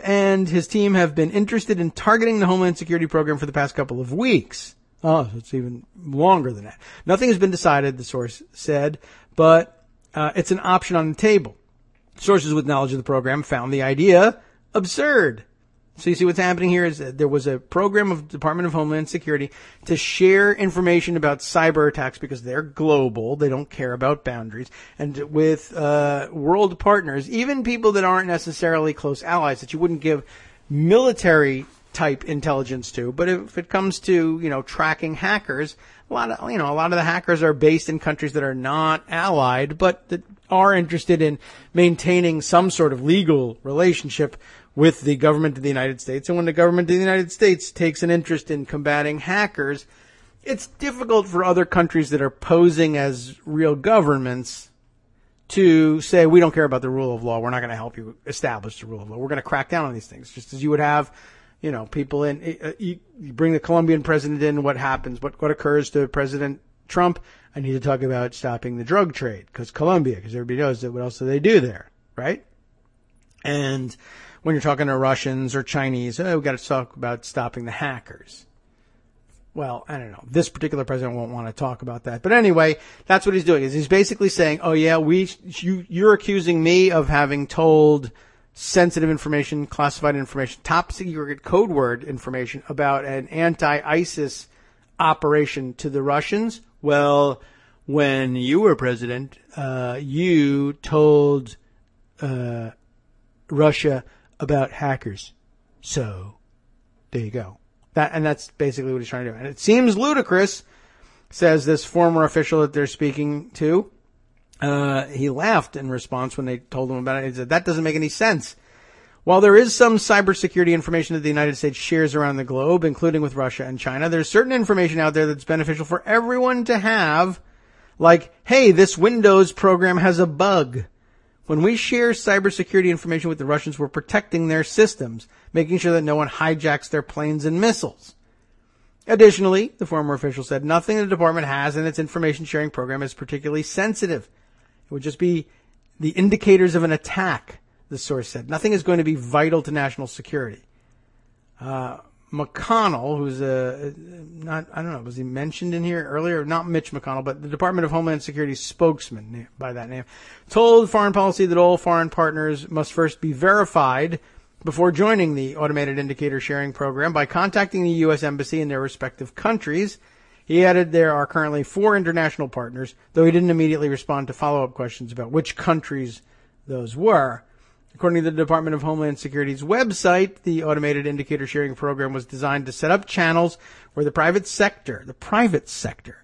and his team have been interested in targeting the Homeland Security program for the past couple of weeks. Oh, it's even longer than that. Nothing has been decided, the source said, but it's an option on the table. Sources with knowledge of the program found the idea absurd. So you see what's happening here is that there was a program of Department of Homeland Security to share information about cyber attacks because they're global. They don't care about boundaries. And with world partners, even people that aren't necessarily close allies that you wouldn't give military type intelligence to, but if it comes to, tracking hackers, a lot of the hackers are based in countries that are not allied, but that are interested in maintaining some sort of legal relationship with the government of the United States. And when the government of the United States takes an interest in combating hackers, it's difficult for other countries that are posing as real governments to say, we don't care about the rule of law. We're not going to help you establish the rule of law. We're going to crack down on these things, just as you would have people in, you bring the Colombian president in, what happens? What occurs to President Trump? I need to talk about stopping the drug trade because everybody knows that what else do they do there, right? And when you're talking to Russians or Chinese, we've got to talk about stopping the hackers. Well, I don't know. This particular president won't want to talk about that. But anyway, that's what he's doing. Is he's basically saying, oh yeah, you're accusing me of having told sensitive information, classified information, top secret code word information about an anti-ISIS operation to the Russians. Well, when you were president, you told Russia about hackers. So, there you go. That's basically what he's trying to do. And it seems ludicrous, says this former official that they're speaking to. He laughed in response when they told him about it. He said, that doesn't make any sense. While there is some cybersecurity information that the United States shares around the globe, including with Russia and China, there's certain information out there that's beneficial for everyone to have, like, hey, this Windows program has a bug. When we share cybersecurity information with the Russians, we're protecting their systems, making sure that no one hijacks their planes and missiles. Additionally, the former official said, nothing the department has in its information sharing program is particularly sensitive. It would just be the indicators of an attack, the source said. Nothing is going to be vital to national security. McConnell, who's I don't know, was he mentioned in here earlier? Not Mitch McConnell, but the Department of Homeland Security spokesman by that name, told Foreign Policy that all foreign partners must first be verified before joining the automated indicator sharing program by contacting the U.S. Embassy in their respective countries. He added there are currently 4 international partners, though he didn't immediately respond to follow-up questions about which countries those were. According to the Department of Homeland Security's website, the automated indicator sharing program was designed to set up channels where the private sector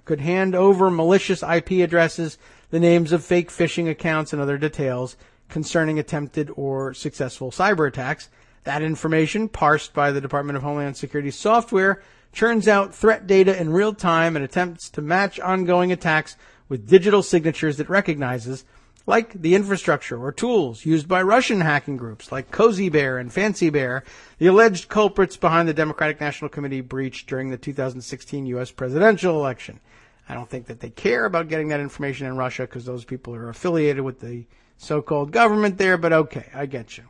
could hand over malicious IP addresses, the names of fake phishing accounts, and other details concerning attempted or successful cyber attacks. That information, parsed by the Department of Homeland Security software, churns out threat data in real time and attempts to match ongoing attacks with digital signatures it recognizes, like the infrastructure or tools used by Russian hacking groups like Cozy Bear and Fancy Bear, the alleged culprits behind the Democratic National Committee breach during the 2016 U.S. presidential election. I don't think that they care about getting that information in Russia because those people are affiliated with the so-called government there, but okay, I get you.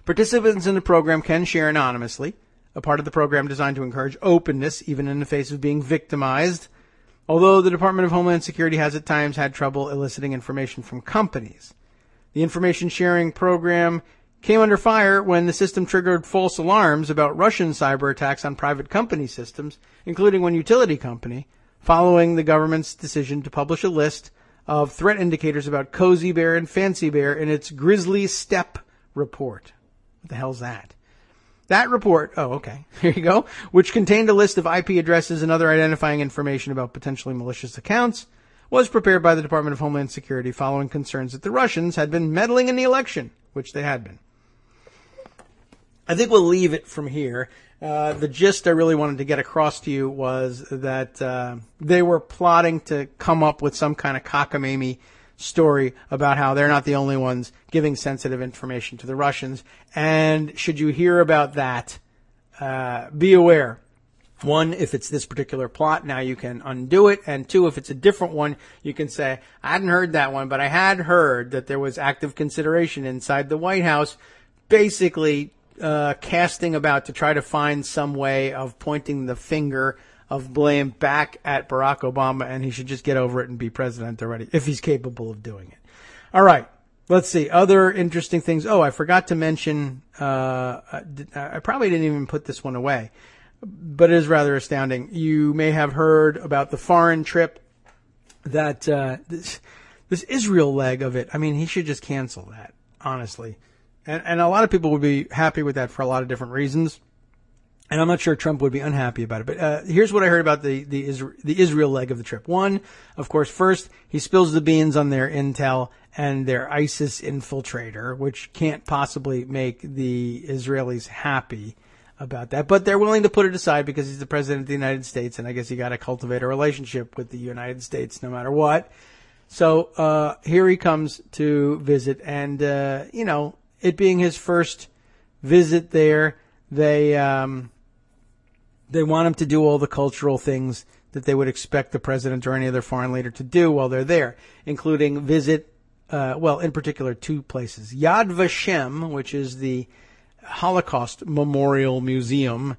Participants in the program can share anonymously, a part of the program designed to encourage openness, even in the face of being victimized, although the Department of Homeland Security has at times had trouble eliciting information from companies. The information sharing program came under fire when the system triggered false alarms about Russian cyber attacks on private company systems, including one utility company, following the government's decision to publish a list of threat indicators about Cozy Bear and Fancy Bear in its Grizzly Step report. What the hell's that? That report, here you go, which contained a list of IP addresses and other identifying information about potentially malicious accounts, was prepared by the Department of Homeland Security following concerns that the Russians had been meddling in the election, which they had been. I think we'll leave it from here. The gist I really wanted to get across to you was that they were plotting to come up with some kind of cockamamie story about how they're not the only ones giving sensitive information to the Russians. And should you hear about that, be aware. 1, if it's this particular plot, now you can undo it. And 2, if it's a different one, you can say, I hadn't heard that one, but I had heard that there was active consideration inside the White House, basically casting about to try to find some way of pointing the finger of blame back at Barack Obama, and he should just get over it and be president already, if he's capable of doing it. All right, let's see. Other interesting things. Oh, I forgot to mention, I probably didn't even put this one away, but it is rather astounding. You may have heard about the foreign trip that this Israel leg of it. I mean, he should just cancel that, honestly. And a lot of people would be happy with that for a lot of different reasons. And I'm not sure Trump would be unhappy about it. But here's what I heard about the Israel leg of the trip. 1, of course, first, he spills the beans on their intel and their ISIS infiltrator, which can't possibly make the Israelis happy about that. But they're willing to put it aside because he's the president of the United States, and I guess you got to cultivate a relationship with the United States no matter what. So here he comes to visit, and, it being his first visit there, they want him to do all the cultural things that they would expect the president or any other foreign leader to do while they're there, including visit, in particular, 2 places. Yad Vashem, which is the Holocaust Memorial Museum,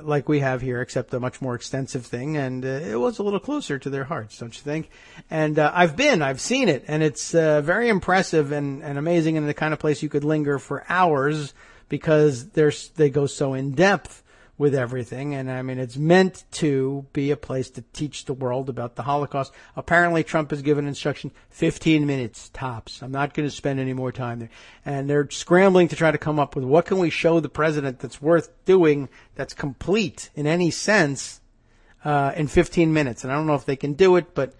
like we have here, except a much more extensive thing, and it was a little closer to their hearts, don't you think? And I've seen it, and it's very impressive and amazing, and the kind of place you could linger for hours because they go so in depth with everything. And I mean, it's meant to be a place to teach the world about the Holocaust. Apparently, Trump has given instruction 15 minutes tops. I'm not going to spend any more time there. And they're scrambling to try to come up with what can we show the president that's worth doing, that's complete in any sense, in 15 minutes. And I don't know if they can do it, but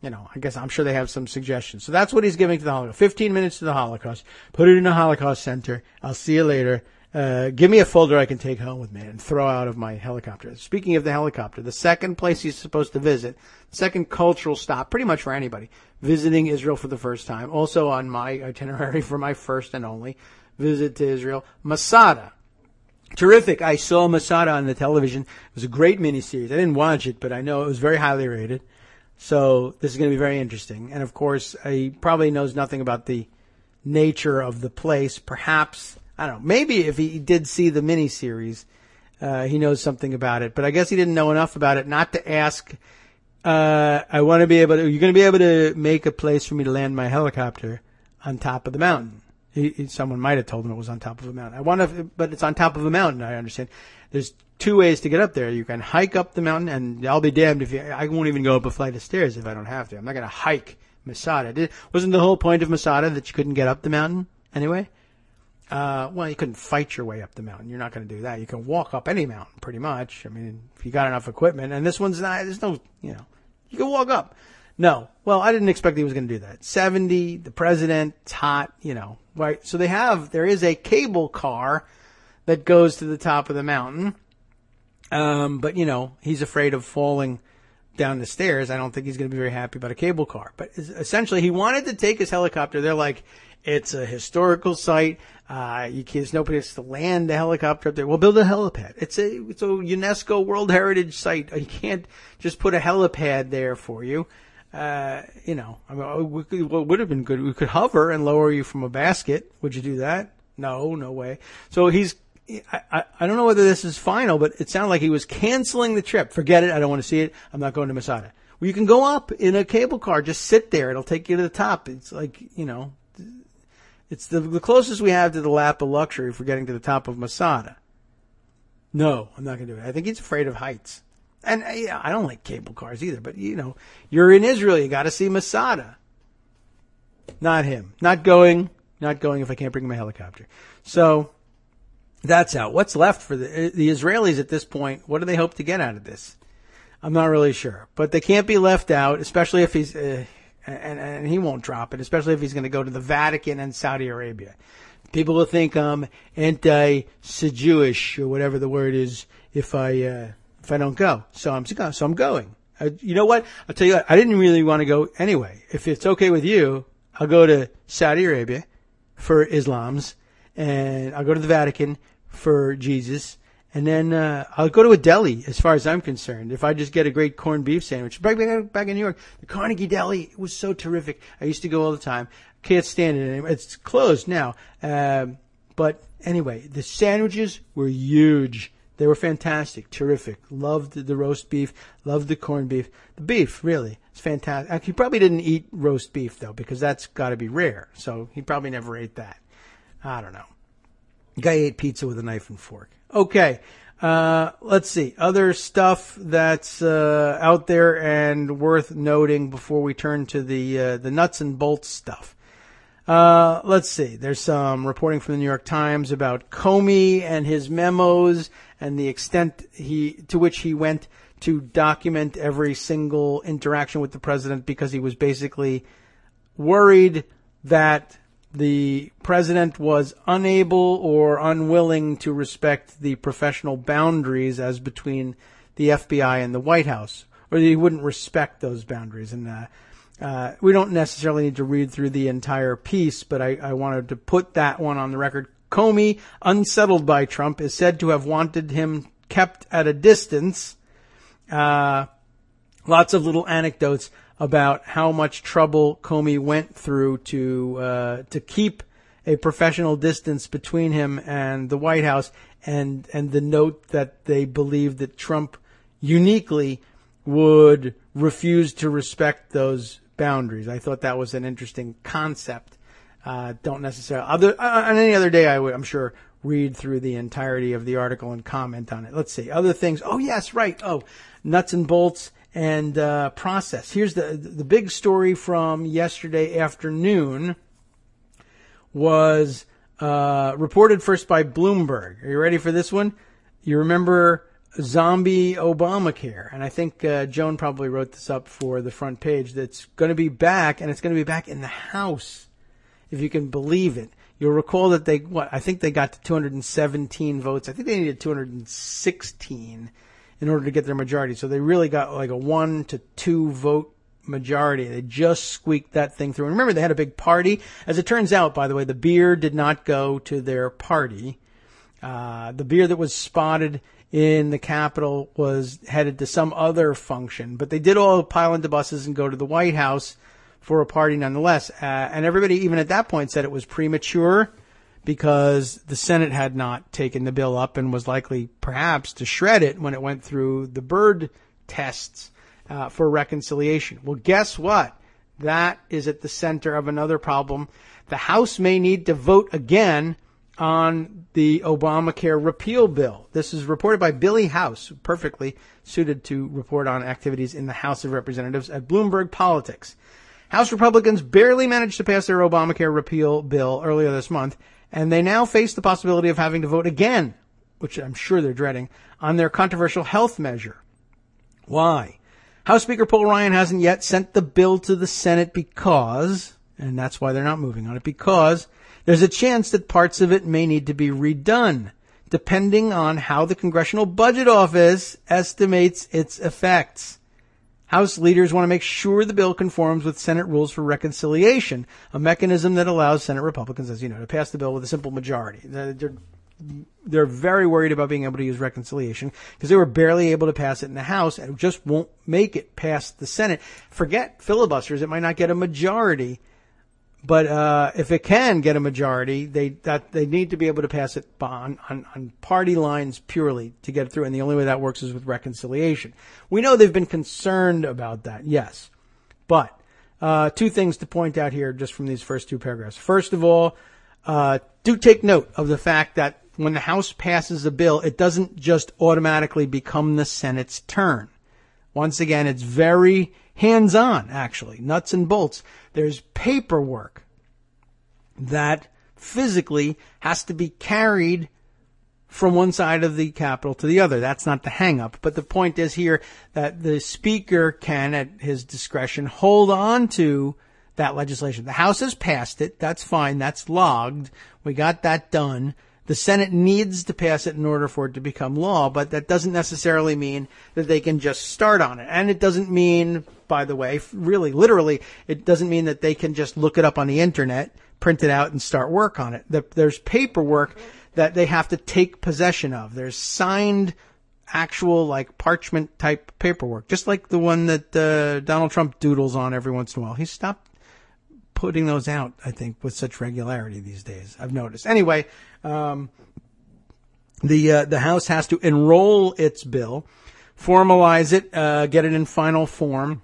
I guess I'm sure they have some suggestions. So that's what he's giving to the Holocaust. 15 minutes to the Holocaust. Put it in a Holocaust center. I'll see you later. Give me a folder I can take home with me and throw out of my helicopter. Speaking of the helicopter, the second place he's supposed to visit, second cultural stop, pretty much for anybody, visiting Israel for the first time. Also on my itinerary for my first and only visit to Israel, Masada. Terrific. I saw Masada on the television. It was a great miniseries. I didn't watch it, but I know it was very highly rated. So this is going to be very interesting. And of course, he probably knows nothing about the nature of the place. Perhaps, I don't know, maybe if he did see the miniseries, he knows something about it. But I guess he didn't know enough about it not to ask, I want to be able to, you're going to be able to make a place for me to land my helicopter on top of the mountain. Someone might have told him it was on top of a mountain. But it's on top of a mountain, I understand. There's two ways to get up there. You can hike up the mountain, and I'll be damned I won't even go up a flight of stairs if I don't have to. I'm not going to hike Masada. Wasn't the whole point of Masada that you couldn't get up the mountain anyway? Well, you couldn't fight your way up the mountain. You're not going to do that. You can walk up any mountain pretty much. I mean, if you got enough equipment, and this one's not, there's no, you can walk up. No. Well, I didn't expect he was going to do that. 70, the president, it's hot, right? So there is a cable car that goes to the top of the mountain. But he's afraid of falling down the stairs. I don't think he's going to be very happy about a cable car. But essentially, he wanted to take his helicopter. They're like, it's a historical site. There's no place to land the helicopter up there. We'll build a helipad. It's a UNESCO World Heritage site. You can't just put a helipad there for you. I mean, what would have been good? We could hover and lower you from a basket. Would you do that? No way. So I don't know whether this is final, but it sounded like he was canceling the trip. Forget it. I don't want to see it. I'm not going to Masada. Well, you can go up in a cable car. Just sit there. It'll take you to the top. It's like, it's the closest we have to the lap of luxury for getting to the top of Masada. No, I'm not going to do it. I think he's afraid of heights. And I don't like cable cars either, but you're in Israel. You got to see Masada. Not him. Not going if I can't bring my helicopter. So that's out. What's left for the Israelis at this point? What do they hope to get out of this? I'm not really sure, but they can't be left out, especially if he's, and he won't drop it, especially if he's going to go to the Vatican and Saudi Arabia. People will think I'm anti-Jewish or whatever the word is if I don't go. So I'm going. You know what? I'll tell you what, I didn't really want to go anyway. If it's okay with you, I'll go to Saudi Arabia for Islams, and I'll go to the Vatican for Jesus, and then I'll go to a deli, as far as I'm concerned. If I just get a great corned beef sandwich. Back in New York, the Carnegie Deli was so terrific. I used to go all the time. Can't stand it anymore. It's closed now. But anyway, the sandwiches were huge. They were fantastic, terrific. Loved the roast beef, loved the corned beef. The beef, really, it's fantastic. He probably didn't eat roast beef, though, because that's got to be rare. So he probably never ate that. I don't know. The guy ate pizza with a knife and fork. Okay, let's see. Other stuff that's out there and worth noting before we turn to the nuts and bolts stuff. Let's see. There's some reporting from the New York Times about Comey and his memos and the extent to which he went to document every single interaction with the president, because he was basically worried that the president was unable or unwilling to respect the professional boundaries as between the FBI and the White House, or that he wouldn't respect those boundaries. And we don't necessarily need to read through the entire piece, but I wanted to put that one on the record. Comey, unsettled by Trump, is said to have wanted him kept at a distance. Lots of little anecdotes about how much trouble Comey went through to keep a professional distance between him and the White House, and the note that they believed that Trump uniquely would refuse to respect those boundaries. I thought that was an interesting concept. Don't necessarily on any other day I would, I'm sure, read through the entirety of the article and comment on it. Let's see. Other things. Oh, yes, right. Oh, nuts and bolts and process. Here's the big story from yesterday afternoon was reported first by Bloomberg. Are you ready for this one? You remember zombie Obamacare, and I think Joan probably wrote this up for the front page. That's going to be back, and it's going to be back in the House, if you can believe it. You'll recall that I think they got to 217 votes. I think they needed 216 in order to get their majority. So they really got like a 1 to 2 vote majority. They just squeaked that thing through. And remember, they had a big party. As it turns out, by the way, the beer did not go to their party. The beer that was spotted in the Capitol was headed to some other function. But they did all pile into buses and go to the White House for a party nonetheless. And everybody, even at that point, said it was premature because the Senate had not taken the bill up and was likely perhaps to shred it when it went through the Byrd tests for reconciliation. Well, guess what? That is at the center of another problem. The House may need to vote again on the Obamacare repeal bill. This is reported by Billy House, perfectly suited to report on activities in the House of Representatives at Bloomberg Politics. House Republicans barely managed to pass their Obamacare repeal bill earlier this month, and they now face the possibility of having to vote again, which I'm sure they're dreading, on their controversial health measure. Why? House Speaker Paul Ryan hasn't yet sent the bill to the Senate because, and that's why they're not moving on it, because there's a chance that parts of it may need to be redone, depending on how the Congressional Budget Office estimates its effects. House leaders want to make sure the bill conforms with Senate rules for reconciliation, a mechanism that allows Senate Republicans, as you know, to pass the bill with a simple majority. They're very worried about being able to use reconciliation because they were barely able to pass it in the House and just won't make it past the Senate. Forget filibusters. It might not get a majority. But if it can get a majority, they need to be able to pass it on party lines purely to get it through. And the only way that works is with reconciliation. We know they've been concerned about that, yes. But two things to point out here just from these first two paragraphs. First of all, do take note of the fact that when the House passes a bill, it doesn't just automatically become the Senate's turn. Once again, it's very hands-on, actually, nuts and bolts. There's paperwork that physically has to be carried from one side of the Capitol to the other. That's not the hang-up. But the point is here that the Speaker can, at his discretion, hold on to that legislation. The House has passed it. That's fine. That's logged. We got that done. The Senate needs to pass it in order for it to become law, but that doesn't necessarily mean that they can just start on it. And it doesn't mean, by the way, really, literally, it doesn't mean that they can just look it up on the internet, print it out, and start work on it. There's paperwork that they have to take possession of. There's signed, actual, like, parchment-type paperwork, just like the one that Donald Trump doodles on every once in a while. He stopped putting those out, I think, with such regularity these days, I've noticed. Anyway, the House has to enroll its bill, formalize it, get it in final form,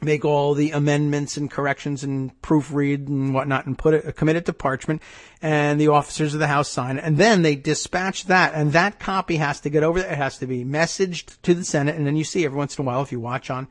make all the amendments and corrections and proofread and whatnot, and commit it to parchment, and the officers of the House sign it, and then they dispatch that, and that copy has to get over there. It has to be messaged to the Senate, and then you see every once in a while, if you watch on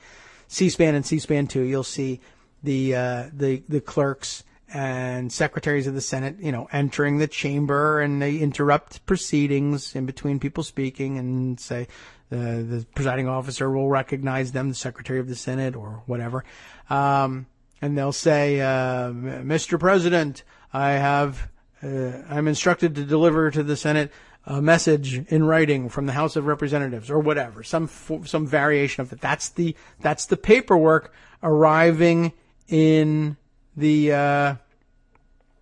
C-SPAN and C-SPAN 2, you'll see the clerks and secretaries of the Senate, entering the chamber, and they interrupt proceedings in between people speaking and say the presiding officer will recognize them, the Secretary of the Senate or whatever. And they'll say, Mr. President, I'm instructed to deliver to the Senate a message in writing from the House of Representatives or whatever, some variation of it. That's the paperwork arriving in the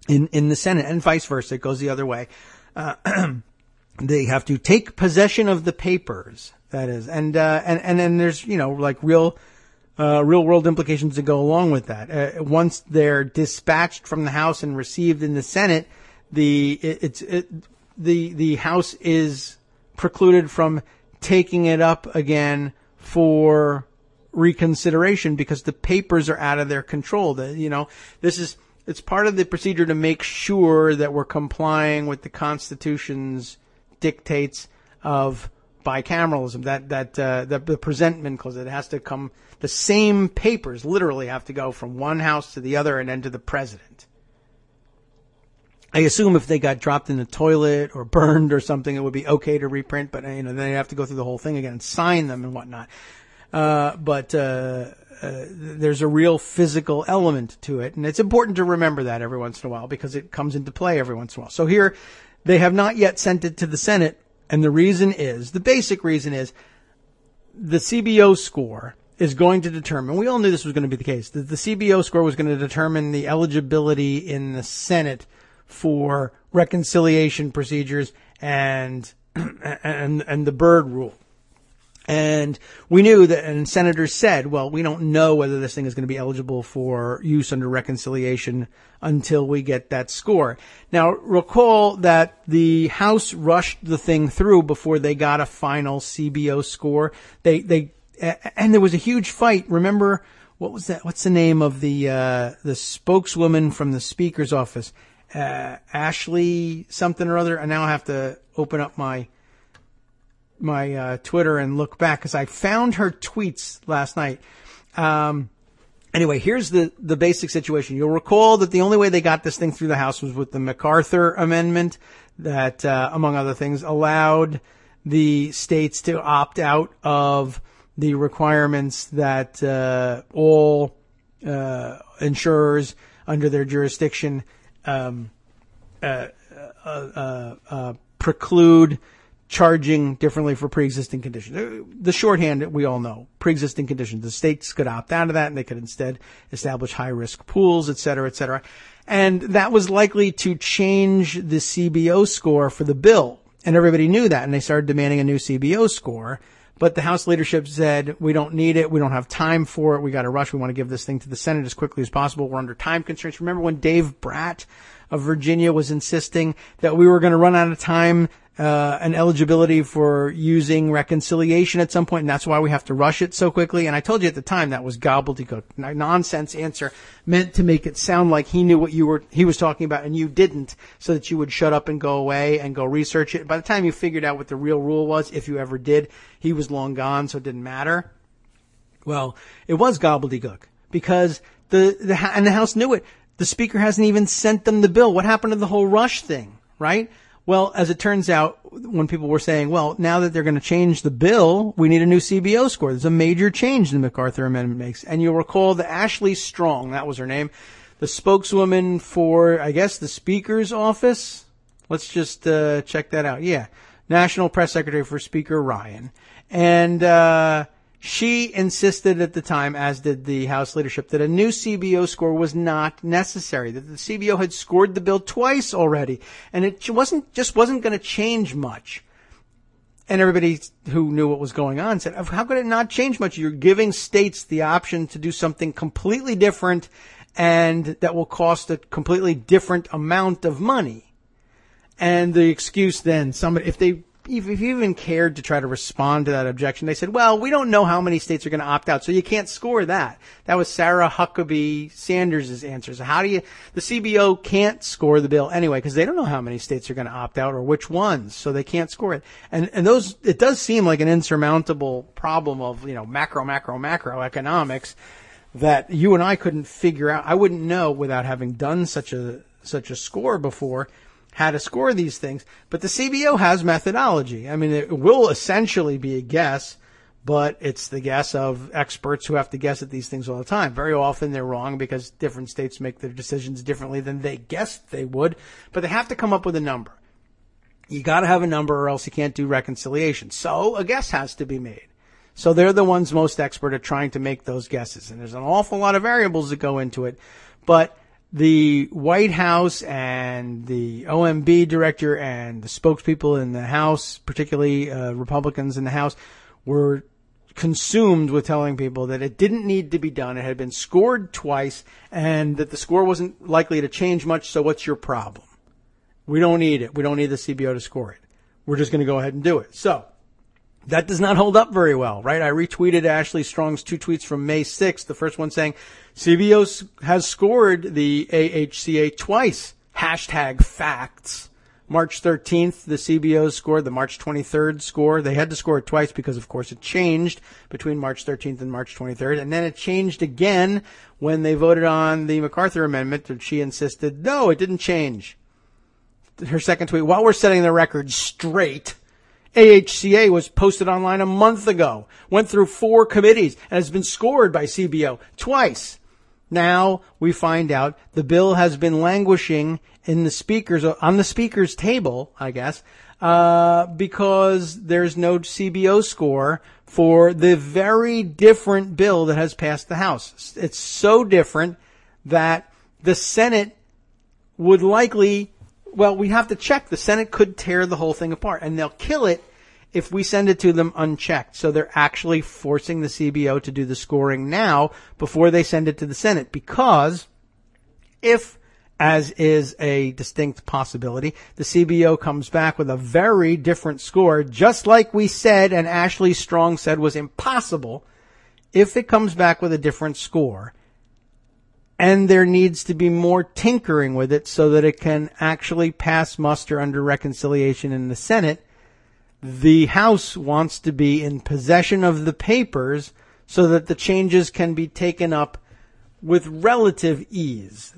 in the Senate, and vice versa. It goes the other way. They have to take possession of the papers. That is, and then there's like real world implications that go along with that. Once they're dispatched from the House and received in the Senate, the House is precluded from taking it up again for reconsideration because the papers are out of their control. This is It's part of the procedure to make sure that we're complying with the Constitution's dictates of bicameralism, that the presentment clause, it has to come, the same papers literally have to go from one house to the other and then to the president. I assume if they got dropped in the toilet or burned or something, it would be okay to reprint, but then they have to go through the whole thing again and sign them and whatnot. There's a real physical element to it, and it's important to remember that every once in a while because it comes into play every once in a while. So here, they have not yet sent it to the Senate, and the basic reason is, the CBO score is going to determine, we all knew this was going to be the case, that the CBO score was going to determine the eligibility in the Senate for reconciliation procedures and the Byrd rule. And we knew that, and senators said, well, we don't know whether this thing is going to be eligible for use under reconciliation until we get that score. Now, recall that the House rushed the thing through before they got a final CBO score. And there was a huge fight. Remember, what was that? What's the name of the spokeswoman from the Speaker's office? Ashley something or other. And now I have to open up my Twitter and look back because I found her tweets last night. Anyway, here's the basic situation. You'll recall that the only way they got this thing through the House was with the MacArthur amendment that, among other things, allowed the states to opt out of the requirements that all insurers under their jurisdiction preclude charging differently for pre-existing conditions. The shorthand, we all know, pre-existing conditions. The states could opt out of that and they could instead establish high-risk pools, et cetera, et cetera. And that was likely to change the CBO score for the bill. And everybody knew that, and they started demanding a new CBO score. But the House leadership said, we don't need it. We don't have time for it. We got to rush. We want to give this thing to the Senate as quickly as possible. We're under time constraints. Remember when Dave Bratt of Virginia was insisting that we were going to run out of time and eligibility for using reconciliation at some point, and that's why we have to rush it so quickly. And I told you at the time that was gobbledygook, nonsense answer meant to make it sound like he knew what he was talking about and you didn't, so that you would shut up and go away and go research it. By the time you figured out what the real rule was, if you ever did, he was long gone, so it didn't matter. Well, it was gobbledygook because the House knew it. The Speaker hasn't even sent them the bill. What happened to the whole rush thing, right? Well, as it turns out, when people were saying, well, now that they're going to change the bill, we need a new CBO score. There's a major change the MacArthur Amendment makes. And you'll recall that Ashley Strong, that was her name, the spokeswoman for, I guess, the Speaker's office. Let's just check that out. Yeah. National Press Secretary for Speaker Ryan. And she insisted at the time, as did the House leadership, that a new CBO score was not necessary, that the CBO had scored the bill twice already, and it wasn't going to change much. And everybody who knew what was going on said, how could it not change much? You're giving states the option to do something completely different and that will cost a completely different amount of money. And the excuse then, if you even cared to try to respond to that objection, they said, well, we don't know how many states are going to opt out, so you can't score that. That was Sarah Huckabee Sanders' answer. So the CBO can't score the bill anyway, because they don't know how many states are going to opt out or which ones, so they can't score it. And it does seem like an insurmountable problem of, macro economics that you and I couldn't figure out. I wouldn't know without having done such a score before, how to score these things. But the CBO has methodology. I mean, it will essentially be a guess, but it's the guess of experts who have to guess at these things all the time. Very often they're wrong because different states make their decisions differently than they guessed they would, but they have to come up with a number. You got to have a number or else you can't do reconciliation. So a guess has to be made. So they're the ones most expert at trying to make those guesses. And there's an awful lot of variables that go into it, but the White House and the OMB director and the spokespeople in the House, particularly Republicans in the House, were consumed with telling people that it didn't need to be done. It had been scored twice and that the score wasn't likely to change much. So what's your problem? We don't need it. We don't need the CBO to score it. We're just going to go ahead and do it. So That does not hold up very well, right? I retweeted Ashley Strong's 2 tweets from May 6th. The first one saying, CBO has scored the AHCA twice. Hashtag facts. March 13th, the CBO scored the March 23rd score. They had to score it twice because, of course, it changed between March 13th and March 23rd. And then it changed again when they voted on the MacArthur Amendment, and she insisted, no, it didn't change. Her second tweet, while we're setting the record straight, AHCA was posted online a month ago, went through 4 committees, and has been scored by CBO twice. Now we find out the bill has been languishing in the speakers, on the speaker's table, I guess, because there's no CBO score for the very different bill that has passed the House. It's so different that the Senate would likely, well, we have to check. The Senate could tear the whole thing apart, and they'll kill it if we send it to them unchecked. So they're actually forcing the CBO to do the scoring now before they send it to the Senate, because if, as is a distinct possibility, the CBO comes back with a very different score, just like we said and Ashley Strong said was impossible, if it comes back with a different score, and there needs to be more tinkering with it so that it can actually pass muster under reconciliation in the Senate, the House wants to be in possession of the papers so that the changes can be taken up with relative ease.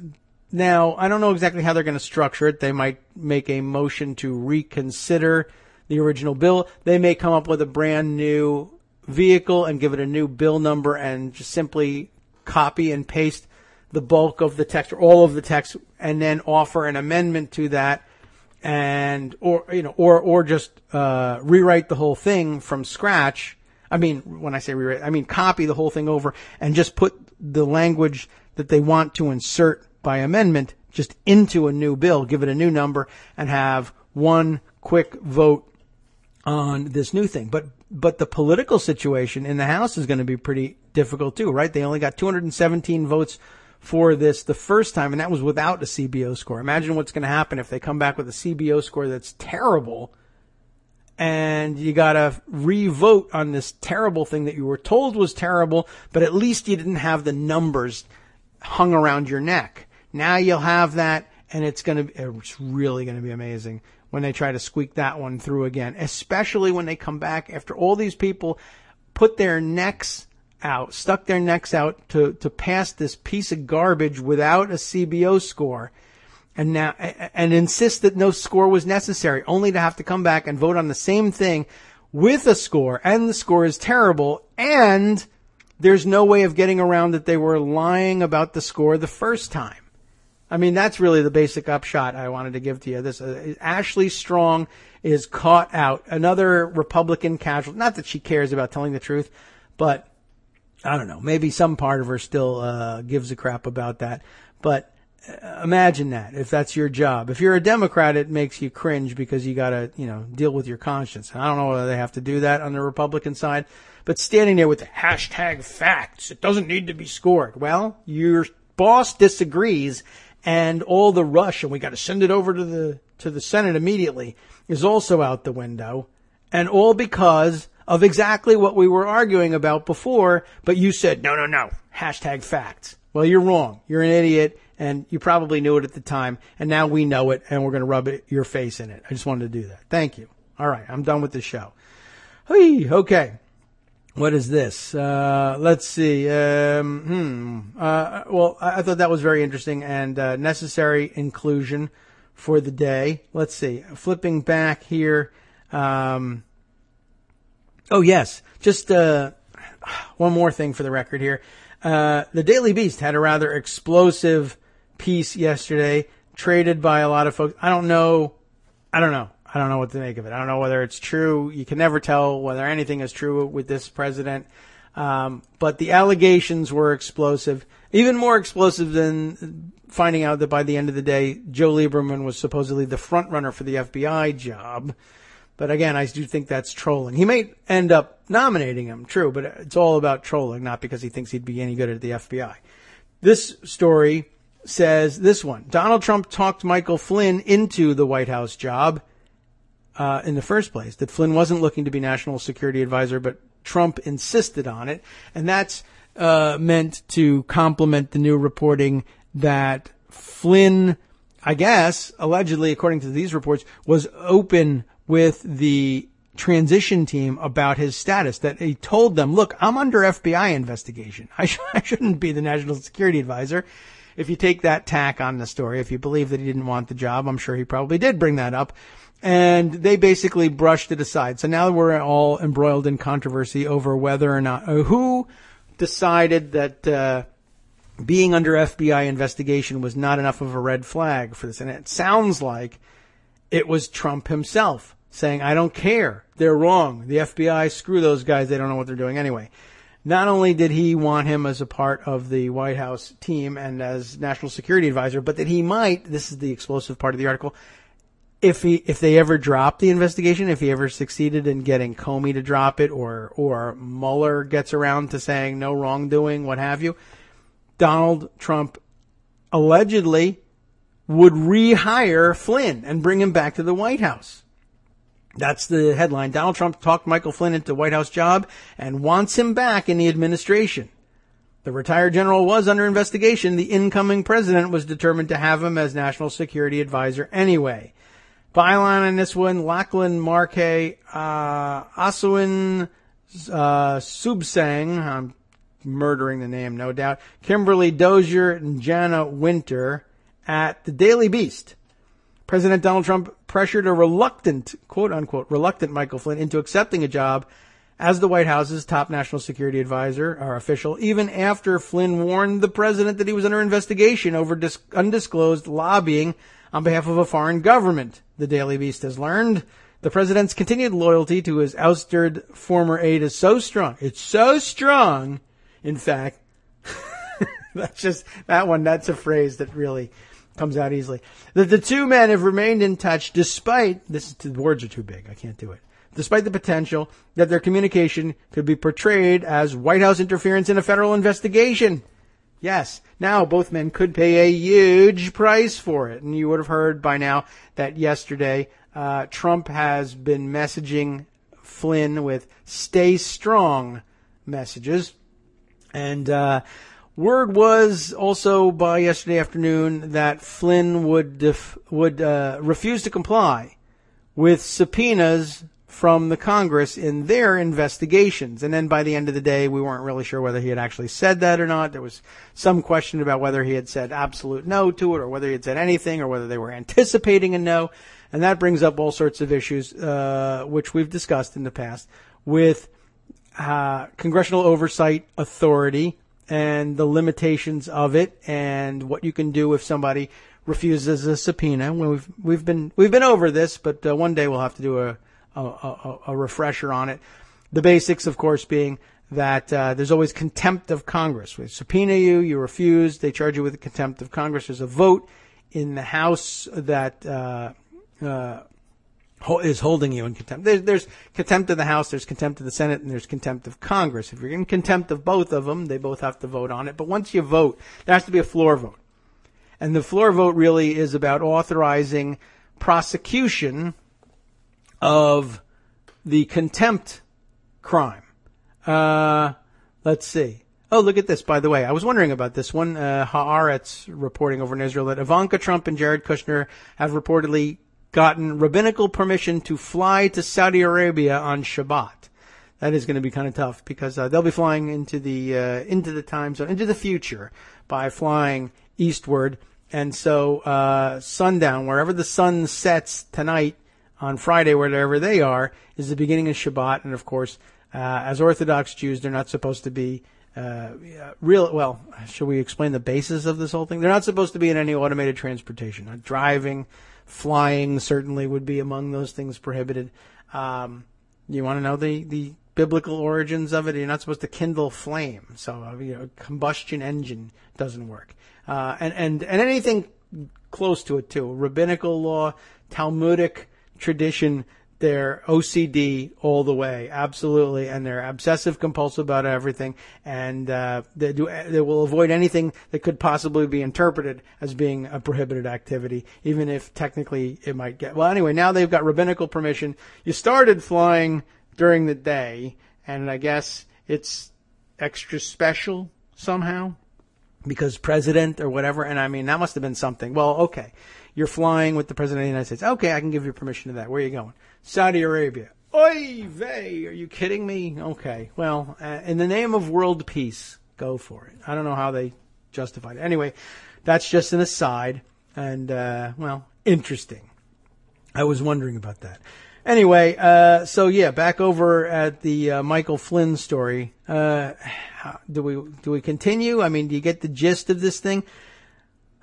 Now, I don't know exactly how they're going to structure it. They might make a motion to reconsider the original bill. They may come up with a brand new vehicle and give it a new bill number and just simply copy and paste the bulk of the text or all of the text and then offer an amendment to that, and or just rewrite the whole thing from scratch. I mean, when I say rewrite, I mean copy the whole thing over and just put the language that they want to insert by amendment just into a new bill, give it a new number, and have one quick vote on this new thing. But the political situation in the House is going to be pretty difficult too, right? They only got 217 votes for this the first time, and that was without a CBO score. Imagine what's going to happen if they come back with a CBO score that's terrible, and you got to re-vote on this terrible thing that you were told was terrible, but at least you didn't have the numbers hung around your neck. Now you'll have that, and it's really going to be amazing when they try to squeak that one through again, especially when they come back after all these people stuck their necks out to pass this piece of garbage without a CBO score, and insist that no score was necessary, only to have to come back and vote on the same thing with a score, and the score is terrible, and there's no way of getting around that they were lying about the score the first time. I mean, that's really the basic upshot I wanted to give to you. This Ashley Strong is caught out. Another Republican casualty. Not that she cares about telling the truth, but I don't know. Maybe some part of her still gives a crap about that. But imagine that, if that's your job. If you're a Democrat, it makes you cringe because you got to, deal with your conscience. And I don't know whether they have to do that on the Republican side. But standing there with the hashtag facts, it doesn't need to be scored. Well, your boss disagrees, and all the rush, and we got to send it over to the Senate immediately, is also out the window, and all because of exactly what we were arguing about before. But you said no, hashtag facts. Well, you're wrong. You're an idiot, and you probably knew it at the time, and now we know it, and we're going to rub your face in it. I just wanted to do that. Thank you. All right, I'm done with the show. Okay. What is this? Let's see. Well, I thought that was very interesting and necessary inclusion for the day. Let's see. Flipping back here. Oh, yes. Just one more thing for the record here. The Daily Beast had a rather explosive piece yesterday, traded by a lot of folks. I don't know what to make of it. I don't know whether it's true. You can never tell whether anything is true with this president. But the allegations were explosive, even more explosive than finding out that by the end of the day, Joe Lieberman was supposedly the front runner for the FBI job. But again, I do think that's trolling. He may end up nominating him, true, but it's all about trolling, not because he thinks he'd be any good at the FBI. This story says this one: Donald Trump talked Michael Flynn into the White House job. in the first place, that Flynn wasn't looking to be national security advisor, but Trump insisted on it. And that's meant to complement the new reporting that Flynn, I guess, allegedly, according to these reports, was open with the transition team about his status, that he told them, look, I'm under FBI investigation. I shouldn't be the national security advisor. If you take that tack on the story, if you believe that he didn't want the job, I'm sure he probably did bring that up. And they basically brushed it aside. So now we're all embroiled in controversy over whether or not, who decided that being under FBI investigation was not enough of a red flag for this. And it sounds like it was Trump himself saying, I don't care. They're wrong. The FBI, screw those guys. They don't know what they're doing anyway. Not only did he want him as a part of the White House team and as national security advisor, but that he might, this is the explosive part of the article, if they ever dropped the investigation, if he ever succeeded in getting Comey to drop it, or Mueller gets around to saying no wrongdoing, what have you, Donald Trump allegedly would rehire Flynn and bring him back to the White House. That's the headline. Donald Trump talked Michael Flynn into the White House job and wants him back in the administration. The retired general was under investigation. The incoming president was determined to have him as national security advisor anyway. Byline on this one, Lachlan Markey, Aswin Subsang, I'm murdering the name, no doubt, Kimberly Dozier, and Jana Winter at the Daily Beast. President Donald Trump pressured a reluctant, quote-unquote, reluctant Michael Flynn into accepting a job as the White House's top national security advisor or official, even after Flynn warned the president that he was under investigation over undisclosed lobbying on behalf of a foreign government. The Daily Beast has learned the president's continued loyalty to his ousted former aide is so strong. It's so strong, in fact, that's a phrase that really comes out easily, that the two men have remained in touch despite, the words are too big, I can't do it, despite the potential that their communication could be portrayed as White House interference in a federal investigation. Yes, now both men could pay a huge price for it. And you would have heard by now that yesterday Trump has been messaging Flynn with stay strong messages. And word was also by yesterday afternoon that Flynn would refuse to comply with subpoenas from the Congress in their investigations. And then by the end of the day, we weren't really sure whether he had actually said that or not. There was some question about whether he had said absolute no to it or whether he had said anything or whether they were anticipating a no. And that brings up all sorts of issues, which we've discussed in the past with congressional oversight authority and the limitations of it and what you can do if somebody refuses a subpoena. We've been over this, but one day we'll have to do a refresher on it. The basics, of course, being that there's always contempt of Congress. We subpoena you, you refuse, they charge you with contempt of Congress. There's a vote in the House that is holding you in contempt. There's contempt of the House, there's contempt of the Senate, and there's contempt of Congress. If you're in contempt of both of them, they both have to vote on it. But once you vote, there has to be a floor vote. And the floor vote really is about authorizing prosecution of the contempt crime. Let's see. Oh, look at this, by the way. I was wondering about this one. Haaretz reporting over in Israel that Ivanka Trump and Jared Kushner have reportedly gotten rabbinical permission to fly to Saudi Arabia on Shabbat. That is going to be kind of tough because they'll be flying into the time zone, into the future by flying eastward. And so sundown, wherever the sun sets tonight, on Friday, wherever they are, is the beginning of Shabbat. And of course, as Orthodox Jews, they're not supposed to be should we explain the basis of this whole thing? They're not supposed to be in any automated transportation. Driving, flying certainly would be among those things prohibited. You want to know the biblical origins of it? You're not supposed to kindle flame. So, combustion engine doesn't work. And anything close to it too. Rabbinical law, Talmudic tradition They're OCD all the way, absolutely, and they're obsessive compulsive about everything, and they will avoid anything that could possibly be interpreted as being a prohibited activity, even if technically it might get. Well, anyway, now they've got rabbinical permission. You started flying during the day, and I guess it's extra special somehow because president or whatever, and I mean, that must have been something. Well, okay, you're flying with the president of the United States. Okay, I can give you permission to that. Where are you going? Saudi Arabia. Oy vey, are you kidding me? Okay, well, in the name of world peace, go for it. I don't know how they justified it. Anyway, that's just an aside, and, well, interesting. I was wondering about that. Anyway, so yeah, back over at the Michael Flynn story. Do we continue? I mean, do you get the gist of this thing?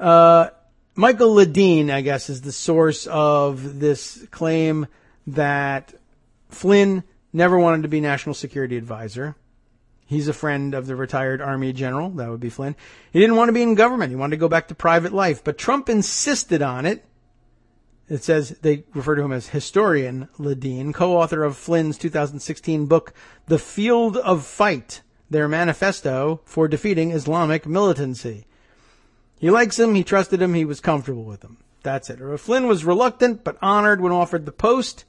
Michael Ledeen, I guess, is the source of this claim that Flynn never wanted to be National Security Advisor. He's a friend of the retired Army general. That would be Flynn. He didn't want to be in government. He wanted to go back to private life. But Trump insisted on it. It says they refer to him as historian Ledeen, co-author of Flynn's 2016 book, The Field of Fight, their manifesto for defeating Islamic militancy. He likes him. He trusted him. He was comfortable with him. That's it. Flynn was reluctant but honored when offered the post.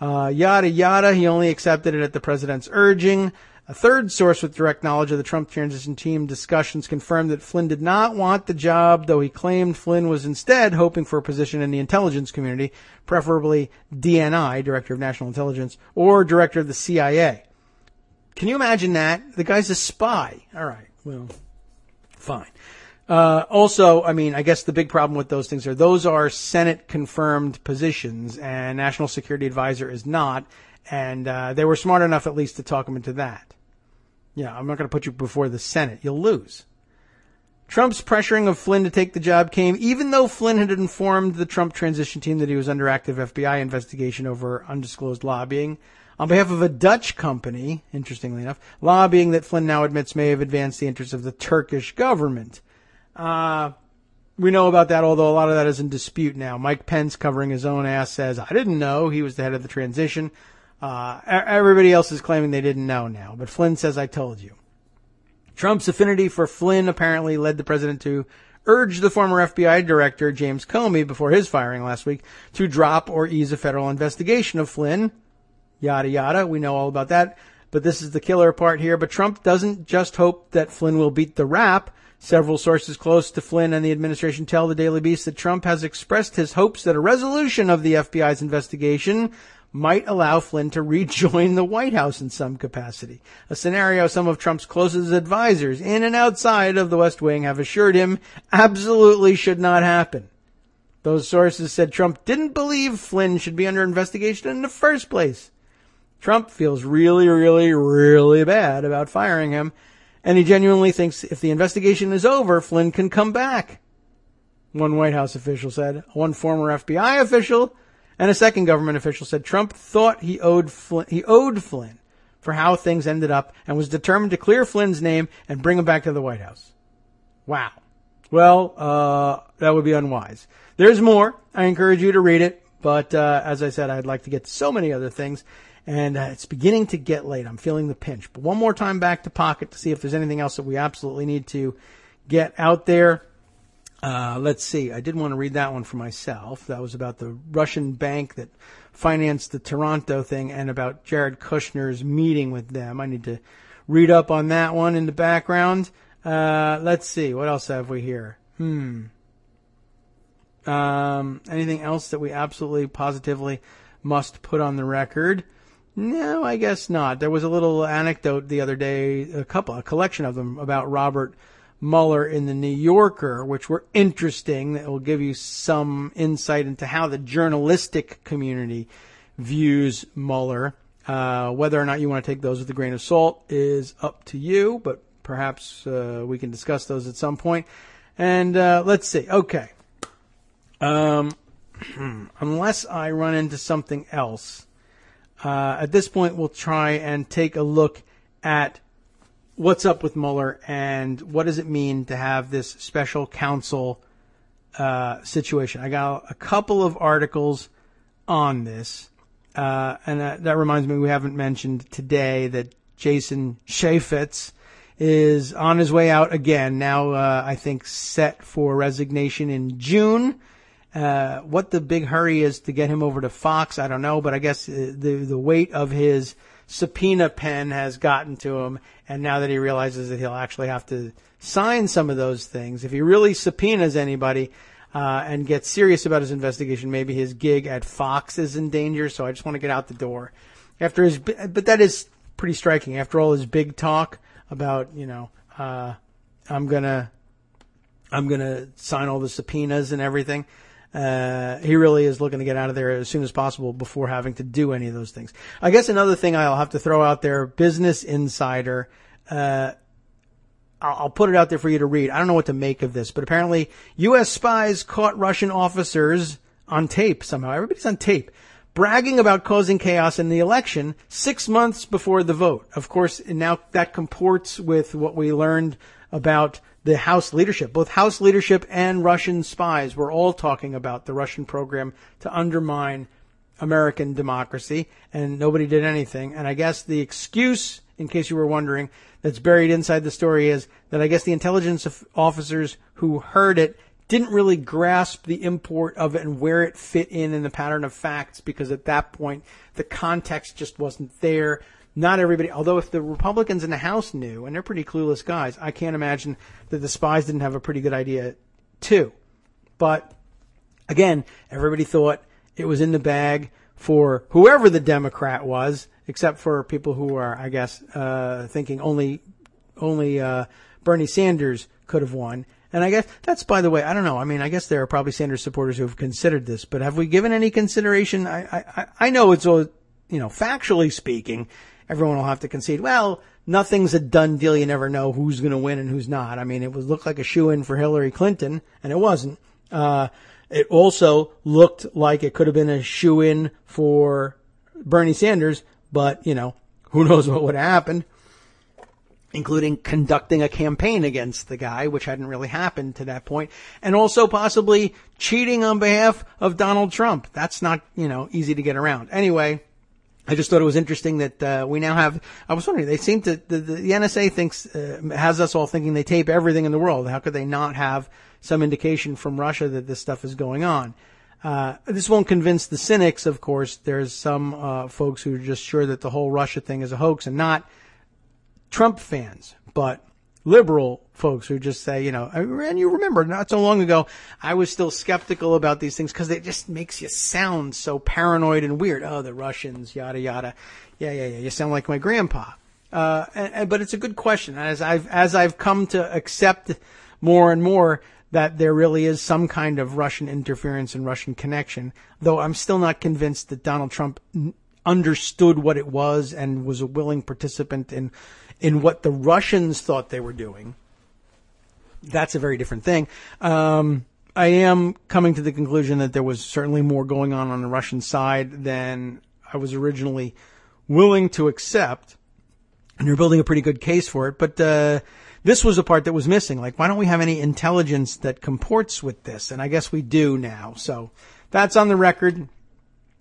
Yada, yada. He only accepted it at the president's urging. A third source with direct knowledge of the Trump transition team discussions confirmed that Flynn did not want the job, though he claimed Flynn was instead hoping for a position in the intelligence community, preferably DNI, Director of National Intelligence, or Director of the CIA. Can you imagine that? The guy's a spy. All right. Well, fine. Also, I mean, I guess the big problem with those are Senate-confirmed positions, and National Security Advisor is not, and they were smart enough at least to talk him into that. Yeah, I'm not going to put you before the Senate. You'll lose. Trump's pressuring of Flynn to take the job came even though Flynn had informed the Trump transition team that he was under active FBI investigation over undisclosed lobbying on behalf of a Dutch company, interestingly enough, lobbying that Flynn now admits may have advanced the interests of the Turkish government. We know about that, although a lot of that is in dispute now. Mike Pence, covering his own ass, says, I didn't know he was the head of the transition. Everybody else is claiming they didn't know now, but Flynn says, I told you. Trump's affinity for Flynn apparently led the president to urge the former FBI director, James Comey, before his firing last week, to drop or ease a federal investigation of Flynn. Yada, yada. We know all about that. But this is the killer part here. But Trump doesn't just hope that Flynn will beat the rap. Several sources close to Flynn and the administration tell the Daily Beast that Trump has expressed his hopes that a resolution of the FBI's investigation might allow Flynn to rejoin the White House in some capacity, a scenario some of Trump's closest advisors in and outside of the West Wing have assured him absolutely should not happen. Those sources said Trump didn't believe Flynn should be under investigation in the first place. Trump feels really, really, really bad about firing him, and he genuinely thinks if the investigation is over, Flynn can come back. One White House official said. One former FBI official and a second government official said Trump thought he owed Flynn for how things ended up and was determined to clear Flynn's name and bring him back to the White House. Wow. Well, that would be unwise. There's more. I encourage you to read it. But as I said, I'd like to get to so many other things. And it's beginning to get late. I'm feeling the pinch. But one more time back to Pocket to see if there's anything else that we absolutely need to get out there. Let's see. I did want to read that one for myself. That was about the Russian bank that financed the Toronto thing and about Jared Kushner's meeting with them. I need to read up on that one in the background. Let's see. What else have we here? Anything else that we absolutely positively must put on the record? No, I guess not. There was a little anecdote the other day, a collection of them about Robert Mueller in the New Yorker, which were interesting. That will give you some insight into how the journalistic community views Mueller. Whether or not you want to take those with a grain of salt is up to you, but perhaps we can discuss those at some point. And let's see. Okay. Unless I run into something else, at this point we'll try and take a look at what's up with Mueller and what does it mean to have this special counsel situation. I got a couple of articles on this, And that reminds me, we haven't mentioned today that Jason Chaffetz is on his way out again. Now, I think set for resignation in June. What the big hurry is to get him over to Fox, I don't know, but I guess the weight of his subpoena pen has gotten to him. And now that he realizes that he'll actually have to sign some of those things, if he really subpoenas anybody, and gets serious about his investigation, maybe his gig at Fox is in danger. So I just want to get out the door after but that is pretty striking. After all his big talk about, I'm gonna sign all the subpoenas and everything. He really is looking to get out of there as soon as possible before having to do any of those things. I guess another thing I'll have to throw out there, Business Insider, I'll put it out there for you to read. I don't know what to make of this, but apparently U.S. spies caught Russian officers on tape somehow. Everybody's on tape, bragging about causing chaos in the election 6 months before the vote. Of course, now that comports with what we learned about the House leadership. Both House leadership and Russian spies were all talking about the Russian program to undermine American democracy, and nobody did anything. And I guess the excuse, in case you were wondering, that's buried inside the story is that I guess the intelligence officers who heard it didn't really grasp the import of it and where it fit in the pattern of facts, because at that point the context just wasn't there. Not everybody, although if the Republicans in the House knew, and they're pretty clueless guys, I can't imagine that the spies didn't have a pretty good idea too. But again, everybody thought it was in the bag for whoever the Democrat was, except for people who are, I guess, thinking only Bernie Sanders could have won. And I guess that's, by the way, I don't know. I mean, I guess there are probably Sanders supporters who have considered this, but have we given any consideration? I know it's all, factually speaking, everyone will have to concede, well, nothing's a done deal. You never know who's going to win and who's not. I mean, it would look like a shoo-in for Hillary Clinton, and it wasn't. It also looked like it could have been a shoo-in for Bernie Sanders, but, who knows what would have happened, including conducting a campaign against the guy, which hadn't really happened to that point, and also possibly cheating on behalf of Donald Trump. That's not, easy to get around. Anyway, I just thought it was interesting that we now have, I was wondering, they seem to, the NSA thinks, has us all thinking they tape everything in the world. How could they not have some indication from Russia that this stuff is going on? This won't convince the cynics, of course. There's some folks who are just sure that the whole Russia thing is a hoax, and not Trump fans, but liberal folks who just say, and you remember not so long ago, I was still skeptical about these things because it just makes you sound so paranoid and weird. Oh, the Russians, yada, yada. Yeah. You sound like my grandpa. But it's a good question. As I've come to accept more and more that there really is some kind of Russian interference and Russian connection, though I'm still not convinced that Donald Trump understood what it was and was a willing participant in what the Russians thought they were doing. That's a very different thing. I am coming to the conclusion that there was certainly more going on the Russian side than I was originally willing to accept. And you're building a pretty good case for it. But this was a part that was missing. Like, why don't we have any intelligence that comports with this? And I guess we do now. So that's on the record.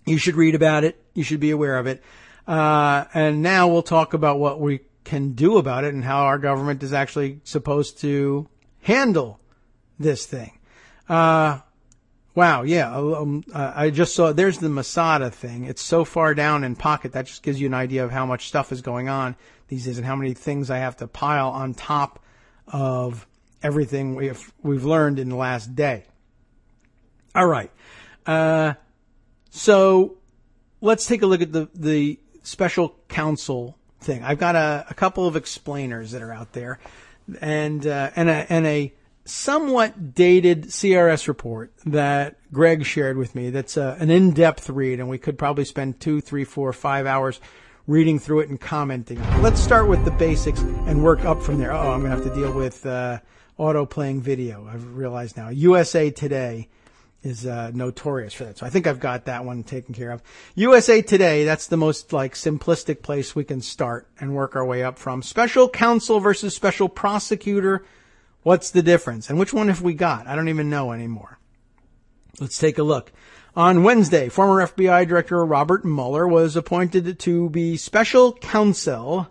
You should read about it. You should be aware of it. And now we'll talk about what we can do about it and how our government is actually supposed to handle this thing. Wow, yeah. I just saw, there's the Masada thing. It's so far down in pocket. That just gives you an idea of how much stuff is going on these days and how many things I have to pile on top of everything we've learned in the last day. All right. So let's take a look at the special counsel thing. I've got a couple of explainers that are out there, and a somewhat dated CRS report that Greg shared with me. That's an in-depth read, and we could probably spend 2, 3, 4, 5 hours reading through it and commenting. Let's start with the basics and work up from there. I'm going to have to deal with auto-playing video. I've realized now. USA Today is notorious for that. So I think I've got that one taken care of. USA Today, that's the most simplistic place we can start and work our way up from. Special counsel versus special prosecutor. What's the difference? And which one have we got? I don't even know anymore. Let's take a look. On Wednesday, former FBI Director Robert Mueller was appointed to be special counsel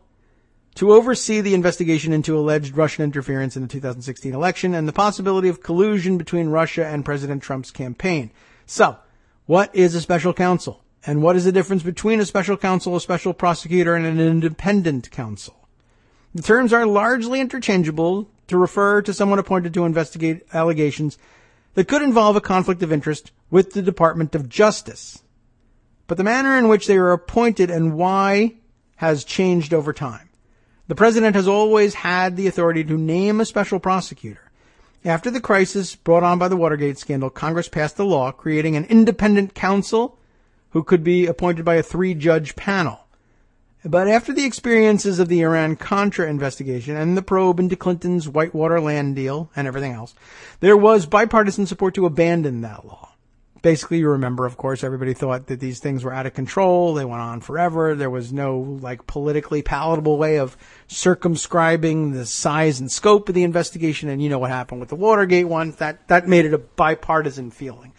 to oversee the investigation into alleged Russian interference in the 2016 election and the possibility of collusion between Russia and President Trump's campaign. So, what is a special counsel? And what is the difference between a special counsel, a special prosecutor, and an independent counsel? The terms are largely interchangeable to refer to someone appointed to investigate allegations that could involve a conflict of interest with the Department of Justice. But the manner in which they are appointed and why has changed over time. The president has always had the authority to name a special prosecutor. After the crisis brought on by the Watergate scandal, Congress passed a law creating an independent counsel who could be appointed by a 3-judge panel. But after the experiences of the Iran-Contra investigation and the probe into Clinton's Whitewater land deal and everything else, there was bipartisan support to abandon that law. Basically, you remember, of course, everybody thought that these things were out of control. They went on forever. There was no, politically palatable way of circumscribing the size and scope of the investigation. And you know what happened with the Watergate one. That made it a bipartisan feeling.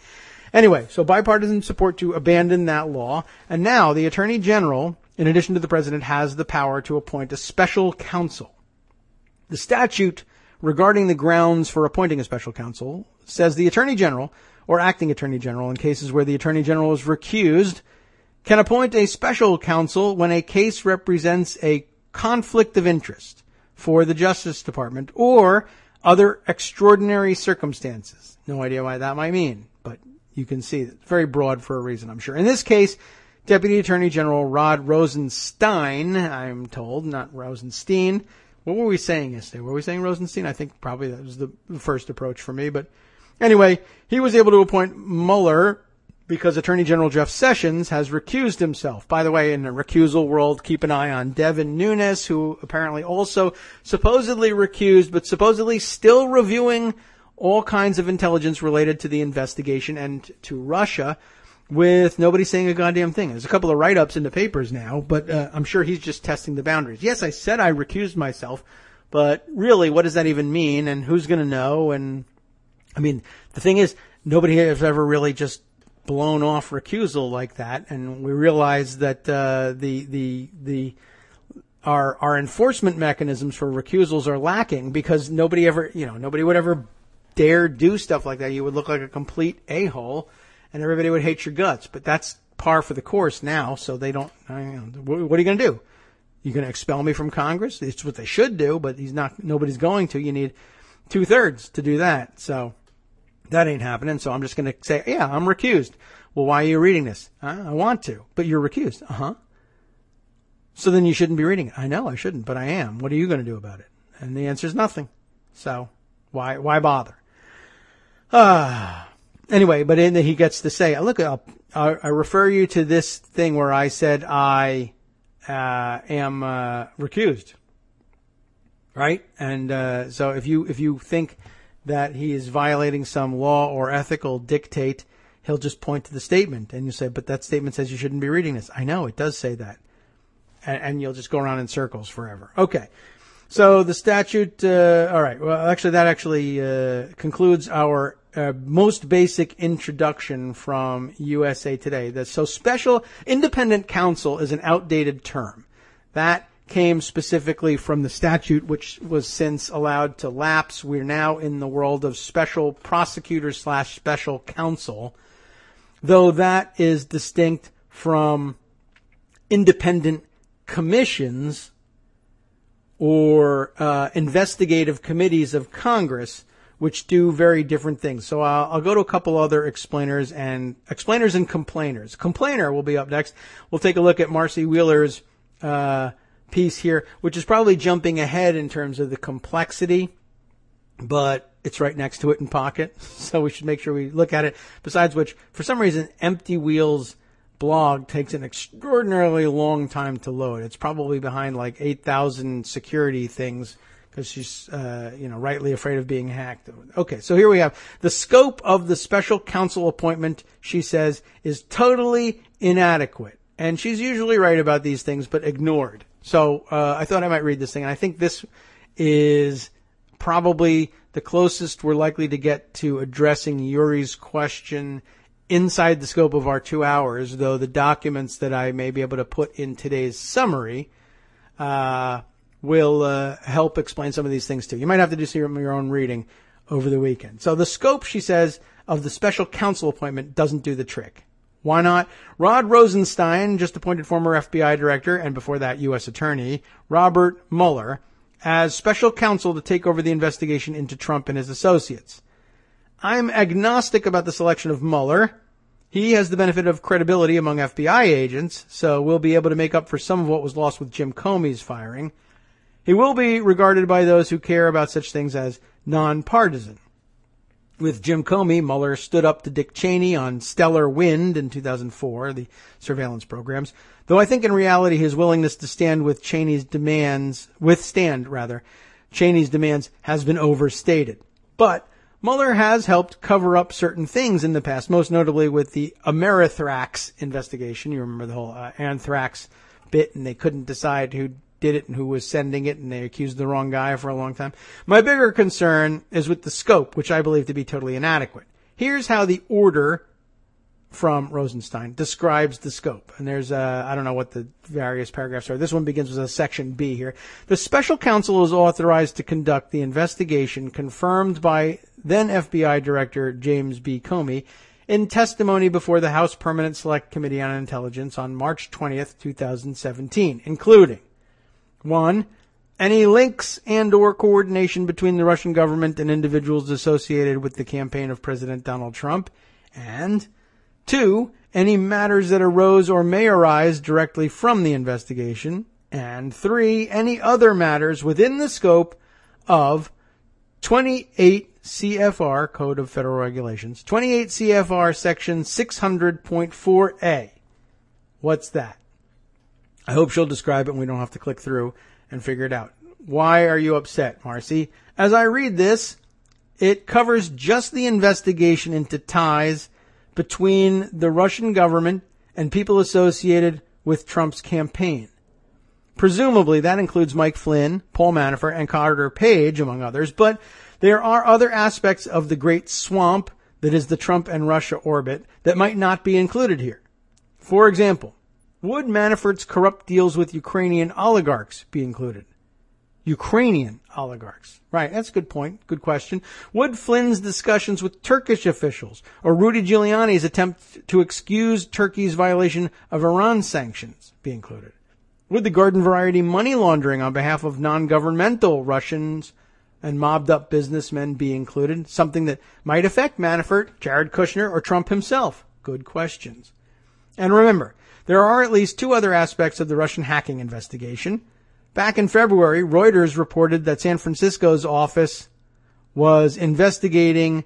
Anyway, so bipartisan support to abandon that law. And now the Attorney General, in addition to the president, has the power to appoint a special counsel. The statute regarding the grounds for appointing a special counsel says the Attorney General or acting Attorney General in cases where the Attorney General is recused can appoint a special counsel when a case represents a conflict of interest for the Justice Department or other extraordinary circumstances. No idea why that might mean, but you can see it's very broad for a reason, I'm sure. In this case, Deputy Attorney General Rod Rosenstein, I'm told, not Rosenstein. What were we saying yesterday? Were we saying Rosenstein? I think probably that was the first approach for me. But anyway, he was able to appoint Mueller because Attorney General Jeff Sessions has recused himself. By the way, in the recusal world, keep an eye on Devin Nunes, who apparently also supposedly recused, but supposedly still reviewing all kinds of intelligence related to the investigation and to Russia, with nobody saying a goddamn thing. There's a couple of write-ups in the papers now, but I'm sure he's just testing the boundaries. Yes, I said I recused myself, but really, what does that even mean, and who's going to know? And I mean, the thing is, nobody has ever really just blown off recusal like that, and we realize that our enforcement mechanisms for recusals are lacking because nobody would ever dare do stuff like that. You would look like a complete a-hole, and everybody would hate your guts. But that's par for the course now, so they don't. What are you going to do? You going to expel me from Congress? It's what they should do, but nobody's going to. You need 2/3 to do that. So that ain't happening. So I'm just going to say, yeah, I'm recused. Well, why are you reading this? I want to, but you're recused. So then you shouldn't be reading it. I know I shouldn't, but I am. What are you going to do about it? And the answer is nothing. So why bother? Anyway, but then he gets to say, look, I refer you to this thing where I said I am recused, right? And so if you think that he is violating some law or ethical dictate, he'll just point to the statement, and you say, but that statement says you shouldn't be reading this. I know, it does say that. And you'll just go around in circles forever. Okay. So the statute, all right. Well, actually, that concludes our most basic introduction from USA Today. So special independent counsel is an outdated term. That came specifically from the statute, which was since allowed to lapse. We're now in the world of special prosecutors / special counsel, though that is distinct from independent commissions or investigative committees of Congress, which do very different things. So I'll go to a couple other explainers and complainers. Complainer will be up next. We'll take a look at Marcy Wheeler's piece here, which is probably jumping ahead in terms of the complexity, but it's right next to it in pocket, so we should make sure we look at it. Besides which, for some reason, Empty Wheel's blog takes an extraordinarily long time to load. It's probably behind like 8,000 security things because she's, rightly afraid of being hacked. Okay, so here we have the scope of the special counsel appointment, she says, is totally inadequate. And she's usually right about these things, but ignored. So I thought I might read this thing, and I think this is probably the closest we're likely to get to addressing Yuri's question inside the scope of our 2 hours, though the documents that I may be able to put in today's summary will help explain some of these things too. You might have to do some of your own reading over the weekend. So the scope, she says, of the special counsel appointment doesn't do the trick. Why not? Rod Rosenstein, just appointed former FBI director and before that U.S. attorney, Robert Mueller, as special counsel to take over the investigation into Trump and his associates. I'm agnostic about the selection of Mueller. He has the benefit of credibility among FBI agents, so we'll be able to make up for some of what was lost with Jim Comey's firing. He will be regarded by those who care about such things as nonpartisan. With Jim Comey, Mueller stood up to Dick Cheney on Stellar Wind in 2004, the surveillance programs, though I think in reality his willingness to withstand Cheney's demands has been overstated. But Mueller has helped cover up certain things in the past, most notably with the Amerithrax investigation. You remember the whole anthrax bit, and they couldn't decide who did it and who was sending it, and they accused the wrong guy for a long time. My bigger concern is with the scope, which I believe to be totally inadequate. Here's how the order from Rosenstein describes the scope. And there's, I don't know what the various paragraphs are. This one begins with a section B here. The special counsel is authorized to conduct the investigation confirmed by then FBI Director James B. Comey in testimony before the House Permanent Select Committee on Intelligence on March 20th, 2017, including 1. Any links and or coordination between the Russian government and individuals associated with the campaign of President Donald Trump. And 2. Any matters that arose or may arise directly from the investigation. And 3. Any other matters within the scope of 28 CFR, Code of Federal Regulations, 28 CFR Section 600.4A. What's that? I hope she'll describe it and we don't have to click through and figure it out. Why are you upset, Marcy? As I read this, it covers just the investigation into ties between the Russian government and people associated with Trump's campaign. Presumably, that includes Mike Flynn, Paul Manafort, and Carter Page, among others, but there are other aspects of the great swamp that is the Trump and Russia orbit that might not be included here. For example, would Manafort's corrupt deals with Ukrainian oligarchs be included? Ukrainian oligarchs. Right, that's a good point. Good question. Would Flynn's discussions with Turkish officials or Rudy Giuliani's attempt to excuse Turkey's violation of Iran sanctions be included? Would the garden variety money laundering on behalf of non-governmental Russians and mobbed-up businessmen be included? Something that might affect Manafort, Jared Kushner, or Trump himself? Good questions. And remember, there are at least 2 other aspects of the Russian hacking investigation. Back in February, Reuters reported that San Francisco's office was investigating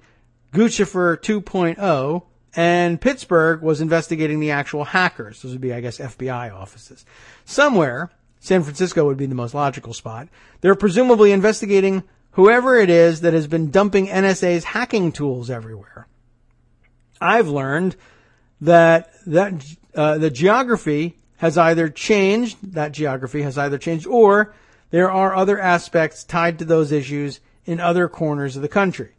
Guccifer 2.0, and Pittsburgh was investigating the actual hackers. Those would be, I guess, FBI offices. Somewhere, San Francisco would be the most logical spot. They're presumably investigating whoever it is that has been dumping NSA's hacking tools everywhere. I've learned that the geography has either changed, or there are other aspects tied to those issues in other corners of the country.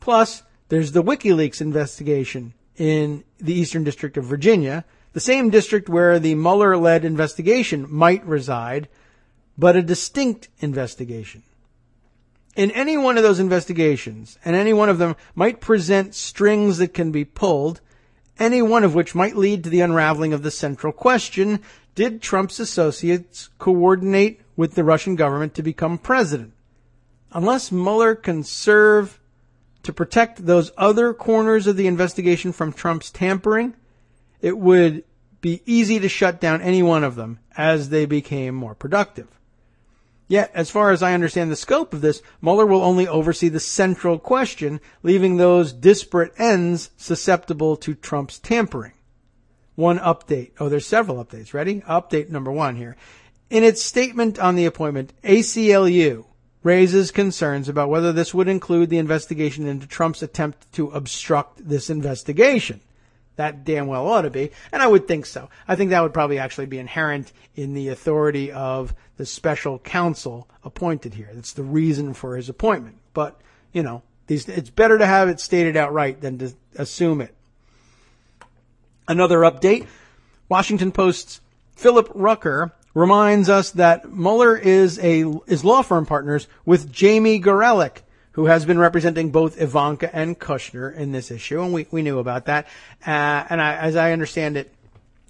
Plus, there's the WikiLeaks investigation in the Eastern District of Virginia, the same district where the Mueller-led investigation might reside, but a distinct investigation. In any one of those investigations, and any one of them might present strings that can be pulled, any one of which might lead to the unraveling of the central question: did Trump's associates coordinate with the Russian government to become president? Unless Mueller can serve to protect those other corners of the investigation from Trump's tampering, it would be easy to shut down any one of them as they became more productive. Yet, as far as I understand the scope of this, Mueller will only oversee the central question, leaving those disparate ends susceptible to Trump's tampering. One update. Oh, there's several updates. Ready? Update number 1 here. In its statement on the appointment, ACLU raises concerns about whether this would include the investigation into Trump's attempt to obstruct this investigation. That damn well ought to be, and I would think so. I think that would probably actually be inherent in the authority of the special counsel appointed here. That's the reason for his appointment. But, it's better to have it stated outright than to assume it. Another update, Washington Post's Philip Rucker reminds us that Mueller is law firm partners with Jamie Gorelick, who has been representing both Ivanka and Kushner in this issue, and we knew about that. As I understand it,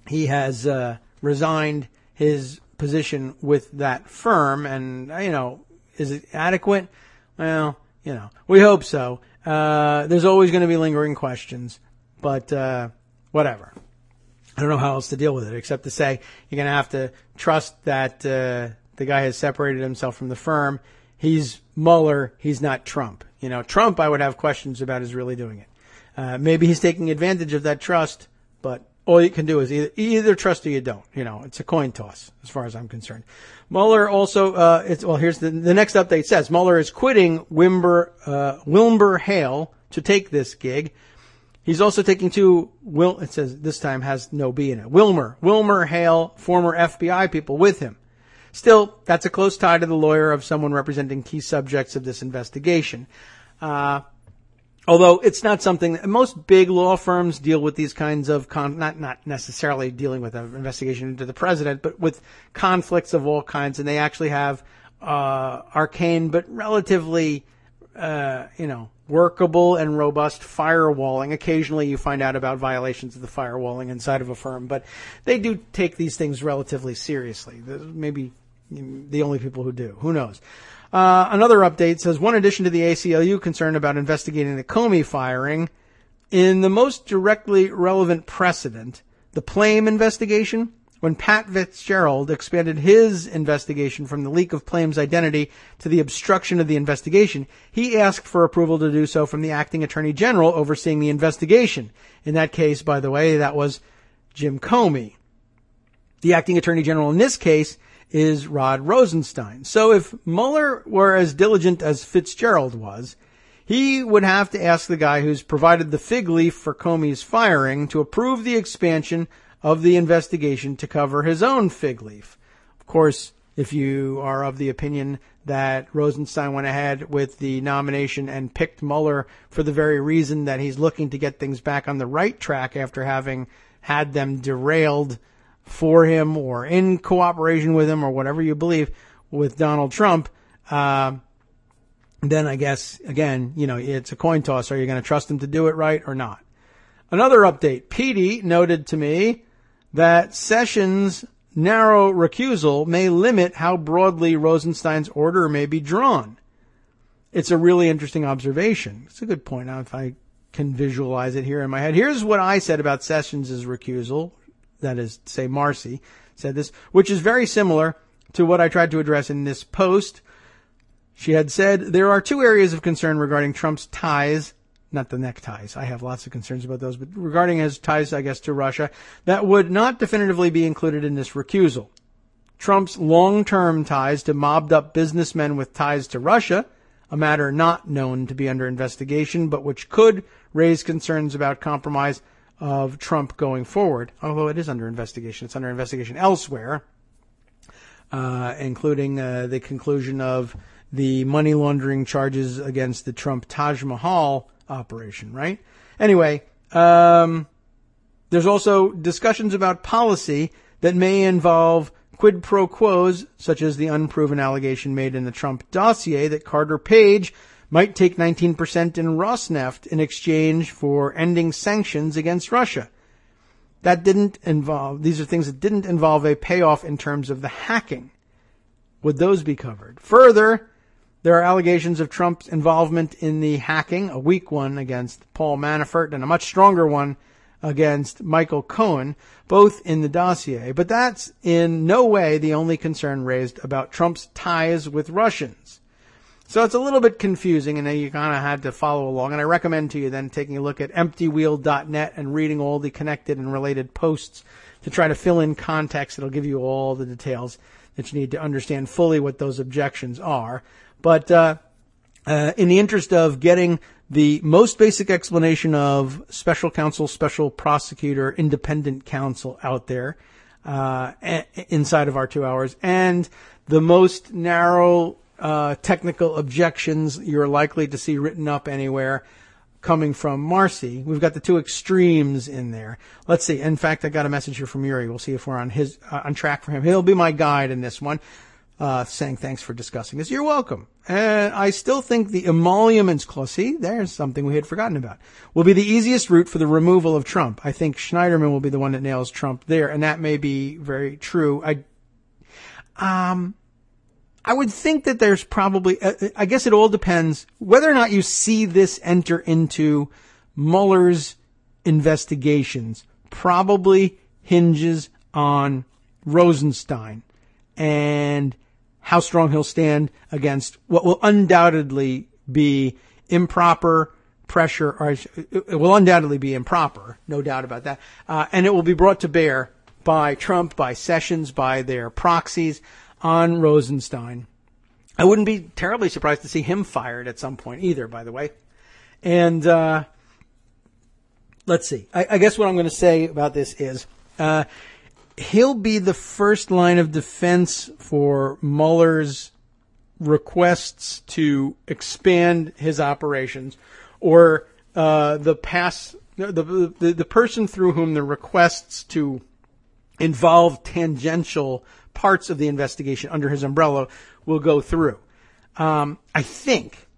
he has resigned his position with that firm, and is it adequate? Well, we hope so. There's always going to be lingering questions, but whatever. I don't know how else to deal with it except to say you're going to have to trust that the guy has separated himself from the firm. He's Mueller. He's not Trump. Trump, I would have questions about is really doing it. Maybe he's taking advantage of that trust, but all you can do is either trust or you don't. It's a coin toss as far as I'm concerned. Mueller also, here's the next update says Mueller is quitting Wilbur Hale to take this gig. He's also taking it says this time has no B in it. Wilmer Hale, former FBI people with him. Still, that's a close tie to the lawyer of someone representing key subjects of this investigation. Although it's not something that most big law firms deal with these kinds of not necessarily dealing with an investigation into the president, but with conflicts of all kinds, and they actually have arcane but relatively workable and robust firewalling. Occasionally you find out about violations of the firewalling inside of a firm, but they do take these things relatively seriously. Maybe the only people who do. Who knows? Another update says one addition to the ACLU concern about investigating the Comey firing. In the most directly relevant precedent, the Plame investigation, when Pat Fitzgerald expanded his investigation from the leak of Plame's identity to the obstruction of the investigation, he asked for approval to do so from the acting attorney general overseeing the investigation. In that case, by the way, that was Jim Comey. The acting attorney general in this case is Rod Rosenstein. So if Mueller were as diligent as Fitzgerald was, he would have to ask the guy who's provided the fig leaf for Comey's firing to approve the expansion of the investigation to cover his own fig leaf. Of course, if you are of the opinion that Rosenstein went ahead with the nomination and picked Mueller for the very reason that he's looking to get things back on the right track after having had them derailed for him or in cooperation with him or whatever you believe with Donald Trump, then I guess, again, it's a coin toss. Are you going to trust him to do it right or not? Another update. Petey noted to me that Sessions' narrow recusal may limit how broadly Rosenstein's order may be drawn. It's a really interesting observation. It's a good point. Now, if I can visualize it here in my head. Here's what I said about Sessions' recusal. That is, say, Marcy said this, which is very similar to what I tried to address in this post. She had said, there are two areas of concern regarding Trump's ties, not the neckties. I have lots of concerns about those, but regarding his ties, I guess, to Russia, that would not definitively be included in this recusal. Trump's long-term ties to mobbed-up businessmen with ties to Russia, a matter not known to be under investigation, but which could raise concerns about compromise of Trump going forward, although it is under investigation. It's under investigation elsewhere, including the conclusion of the money laundering charges against the Trump Taj Mahal operation, right? Anyway, there's also discussions about policy that may involve quid pro quos, such as the unproven allegation made in the Trump dossier that Carter Page might take 19% in Rosneft in exchange for ending sanctions against Russia. These are things that didn't involve a payoff in terms of the hacking. Would those be covered? Further, there are allegations of Trump's involvement in the hacking, a weak one against Paul Manafort and a much stronger one against Michael Cohen, both in the dossier. But that's in no way the only concern raised about Trump's ties with Russians. So it's a little bit confusing, and you kind of had to follow along. And I recommend to you then taking a look at emptywheel.net and reading all the connected and related posts to try to fill in context. It'll give you all the details that you need to understand fully what those objections are. But in the interest of getting the most basic explanation of special counsel, special prosecutor, independent counsel out there inside of our 2 hours, and the most narrow technical objections you're likely to see written up anywhere, coming from Marcy. We've got the two extremes in there. Let's see. In fact, I got a message here from Yuri. We'll see if we're on track for him. He'll be my guide in this one, saying thanks for discussing this. You're welcome. And I still think the emoluments clause, see, there's something we had forgotten about, will be the easiest route for the removal of Trump. I think Schneiderman will be the one that nails Trump there, and that may be very true. I would think that there's probably, I guess it all depends whether or not you see this enter into Mueller's investigations. Probably hinges on Rosenstein and how strong he'll stand against what will undoubtedly be improper pressure, or it will undoubtedly be improper, no doubt about that. And it will be brought to bear by Trump, by Sessions, by their proxies on Rosenstein. I wouldn't be terribly surprised to see him fired at some point either, by the way. And let's see. I guess what I'm going to say about this is he'll be the first line of defense for Mueller's requests to expand his operations, or the person through whom the requests to involve tangential parts of the investigation under his umbrella will go through. I think,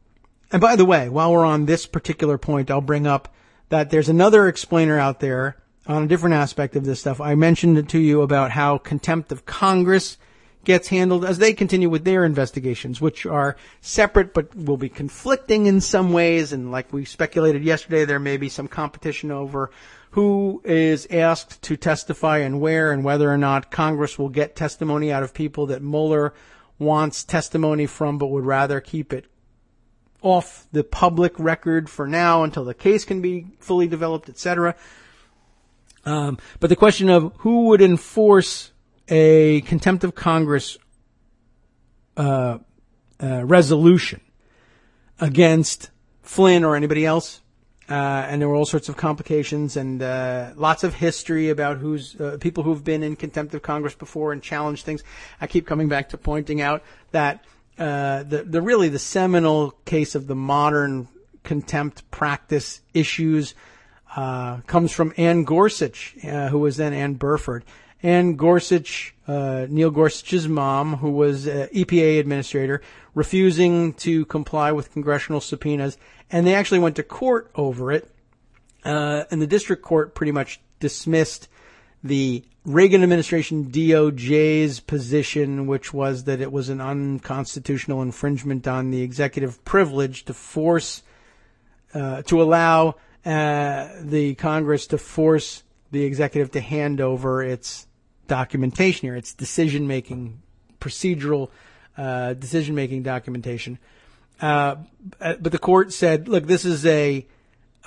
and by the way, while we're on this particular point, I'll bring up that there's another explainer out there on a different aspect of this stuff. I mentioned it to you about how contempt of Congress gets handled as they continue with their investigations, which are separate but will be conflicting in some ways. And like we speculated yesterday, there may be some competition over who is asked to testify and where, and whether or not Congress will get testimony out of people that Mueller wants testimony from but would rather keep it off the public record for now until the case can be fully developed, etc. But the question of who would enforce a contempt of Congress resolution against Flynn or anybody else, and there were all sorts of complications and lots of history about who's people who've been in contempt of Congress before and challenged things. I keep coming back to pointing out that the seminal case of the modern contempt practice issues comes from Ann Gorsuch, who was then Ann Burford. Ann Gorsuch, Neil Gorsuch's mom, who was EPA administrator, refusing to comply with congressional subpoenas, and they actually went to court over it. And the district court pretty much dismissed the Reagan administration DOJ's position, which was that it was an unconstitutional infringement on the executive privilege to force, to allow the Congress to force the executive to hand over its documentation here, its decision-making, procedural decision-making documentation. But the court said, look, this is a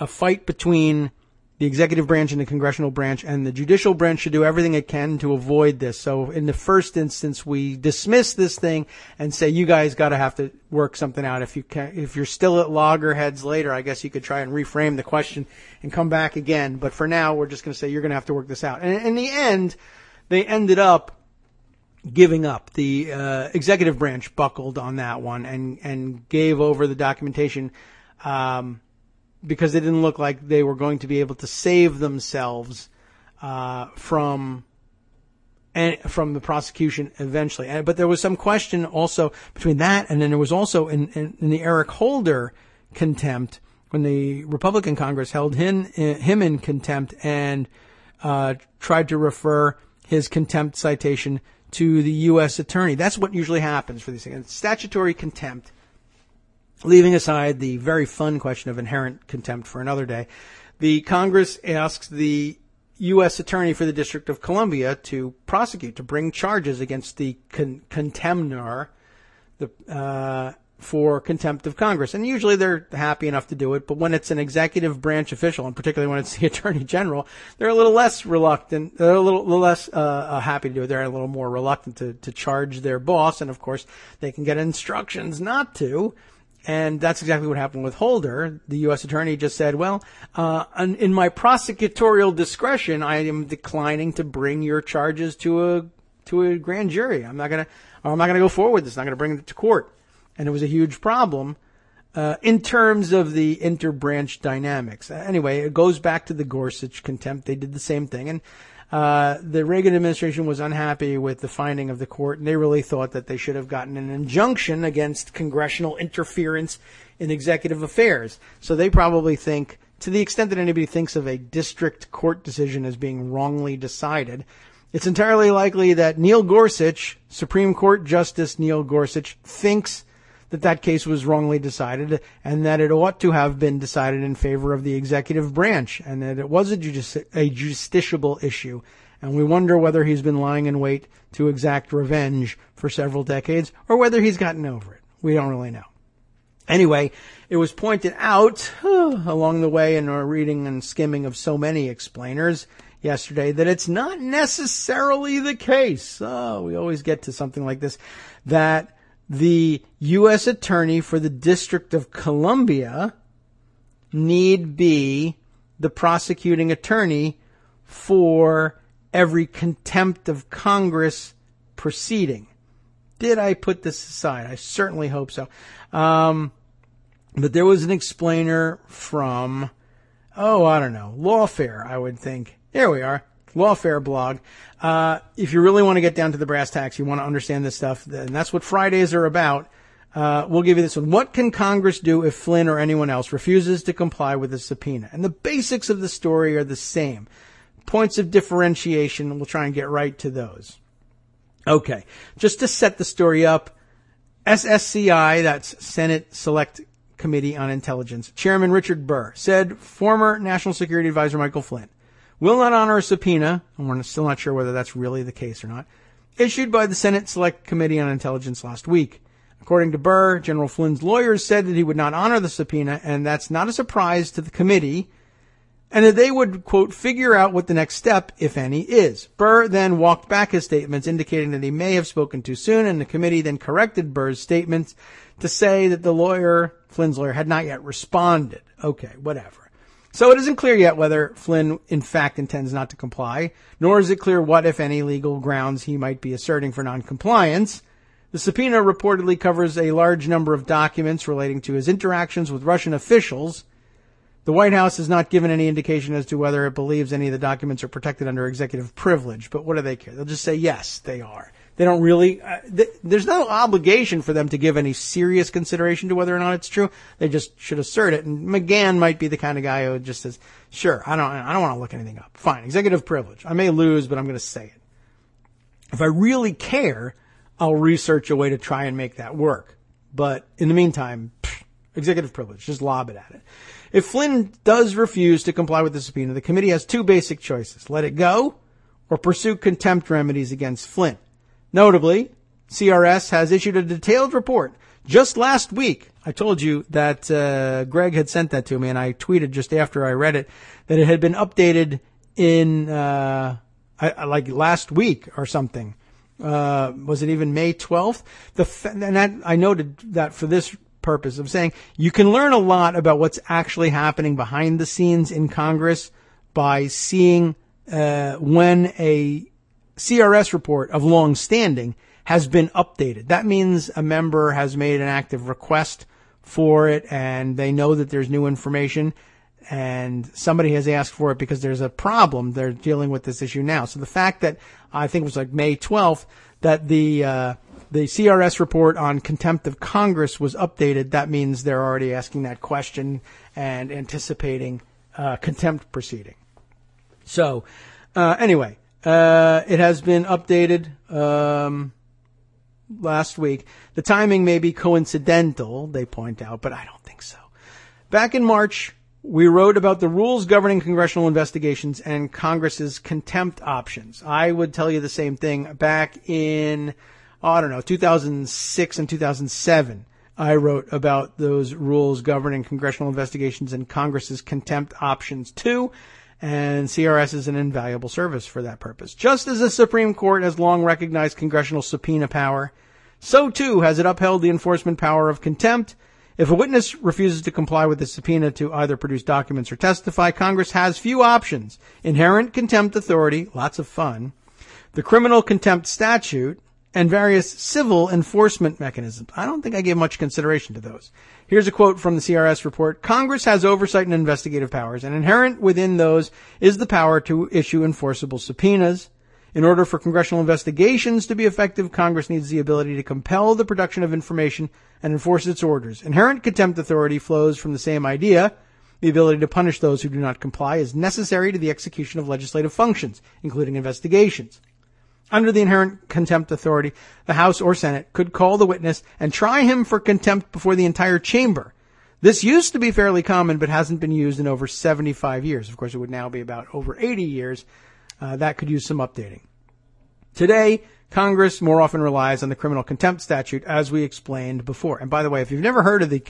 fight between the executive branch and the congressional branch, and the judicial branch should do everything it can to avoid this. So in the first instance, we dismiss this thing and say, you guys got to have to work something out. If you're still at loggerheads later, I guess you could try and reframe the question and come back again. But for now, we're just going to say you're going to have to work this out. And in the end, they ended up giving up. The executive branch buckled on that one and gave over the documentation, because they didn't look like they were going to be able to save themselves from the prosecution eventually. But there was some question also between that, and then there was also in the Eric Holder contempt, when the Republican Congress held him in contempt and tried to refer his contempt citation to the U.S. attorney. That's what usually happens for these things. Statutory contempt, leaving aside the very fun question of inherent contempt for another day, the Congress asks the U.S. attorney for the District of Columbia to prosecute, to bring charges against the contemnor for contempt of Congress. And usually they're happy enough to do it, but when it's an executive branch official, and particularly when it's the attorney general, they're a little less reluctant, they're a little less happy to do it. They're a little more reluctant to charge their boss, and of course they can get instructions not to. And that's exactly what happened with Holder. The U.S. attorney just said, well, in my prosecutorial discretion, I am declining to bring your charges to a grand jury. I'm not going to go forward with this. I'm not going to bring it to court. And it was a huge problem. in terms of the interbranch dynamics. Anyway, it goes back to the Gorsuch contempt. They did the same thing. And the Reagan administration was unhappy with the finding of the court, and they really thought that they should have gotten an injunction against congressional interference in executive affairs. So they probably think, to the extent that anybody thinks of a district court decision as being wrongly decided, it's entirely likely that Neil Gorsuch, Supreme Court Justice Neil Gorsuch, thinks that that case was wrongly decided and that it ought to have been decided in favor of the executive branch and that it was a justiciable issue. And we wonder whether he's been lying in wait to exact revenge for several decades or whether he's gotten over it. We don't really know. Anyway, it was pointed out along the way in our reading and skimming of so many explainers yesterday that it's not necessarily the case. We always get to something like this, that the U.S. Attorney for the District of Columbia need be the prosecuting attorney for every contempt of Congress proceeding. Did I put this aside? I certainly hope so. But there was an explainer from, Lawfare, I would think. There we are. Lawfare blog. If you really want to get down to the brass tacks, you want to understand this stuff, and that's what Fridays are about, we'll give you this one. What can Congress do if Flynn or anyone else refuses to comply with a subpoena? And the basics of the story are the same. Points of differentiation, we'll try and get right to those. Okay, just to set the story up, SSCI, that's Senate Select Committee on Intelligence, Chairman Richard Burr said former National Security Advisor Michael Flynn will not honor a subpoena, and we're still not sure whether that's really the case or not, issued by the Senate Select Committee on Intelligence last week. According to Burr, General Flynn's lawyers said that he would not honor the subpoena, and that's not a surprise to the committee, and that they would, quote, figure out what the next step, if any, is. Burr then walked back his statements, indicating that he may have spoken too soon, and the committee then corrected Burr's statements to say that Flynn's lawyer, had not yet responded. Okay, whatever. So it isn't clear yet whether Flynn, in fact, intends not to comply, nor is it clear what, if any, legal grounds he might be asserting for noncompliance. The subpoena reportedly covers a large number of documents relating to his interactions with Russian officials. The White House has not given any indication as to whether it believes any of the documents are protected under executive privilege, but what do they care? They'll just say, yes, they are. They don't really, there's no obligation for them to give any serious consideration to whether or not it's true. They just should assert it. And McGahn might be the kind of guy who just says, sure, I don't want to look anything up. Fine, executive privilege. I may lose, but I'm going to say it. If I really care, I'll research a way to try and make that work. But in the meantime, executive privilege, just lob it at it. If Flynn does refuse to comply with the subpoena, the committee has two basic choices: let it go or pursue contempt remedies against Flynn. Notably, CRS has issued a detailed report just last week. I told you that Greg had sent that to me, and I tweeted just after I read it that it had been updated in like last week or something. Was it even May 12th? I noted that for this purpose of saying you can learn a lot about what's actually happening behind the scenes in Congress by seeing when a CRS report of long standing has been updated. That means a member has made an active request for it and they know that there's new information and somebody has asked for it because there's a problem. They're dealing with this issue now. So the fact that I think it was like May 12th that the CRS report on contempt of Congress was updated, that means they're already asking that question and anticipating contempt proceeding. So anyway, it has been updated last week. The timing may be coincidental, they point out, but I don't think so. Back in March, we wrote about the rules governing congressional investigations and Congress's contempt options. I would tell you the same thing back in, 2006 and 2007. I wrote about those rules governing congressional investigations and Congress's contempt options too. And CRS is an invaluable service for that purpose. Just as the Supreme Court has long recognized congressional subpoena power, so too has it upheld the enforcement power of contempt. If a witness refuses to comply with the subpoena to either produce documents or testify, Congress has few options. Inherent contempt authority, lots of fun. The criminal contempt statute, and various civil enforcement mechanisms. I don't think I gave much consideration to those. Here's a quote from the CRS report. Congress has oversight and investigative powers, and inherent within those is the power to issue enforceable subpoenas. In order for congressional investigations to be effective, Congress needs the ability to compel the production of information and enforce its orders. Inherent contempt authority flows from the same idea. The ability to punish those who do not comply is necessary to the execution of legislative functions, including investigations. Under the inherent contempt authority, the House or Senate could call the witness and try him for contempt before the entire chamber. This used to be fairly common, but hasn't been used in over 75 years. Of course, it would now be about over 80 years. That could use some updating. Today, Congress more often relies on the criminal contempt statute, as we explained before. And by the way, if you've never heard of the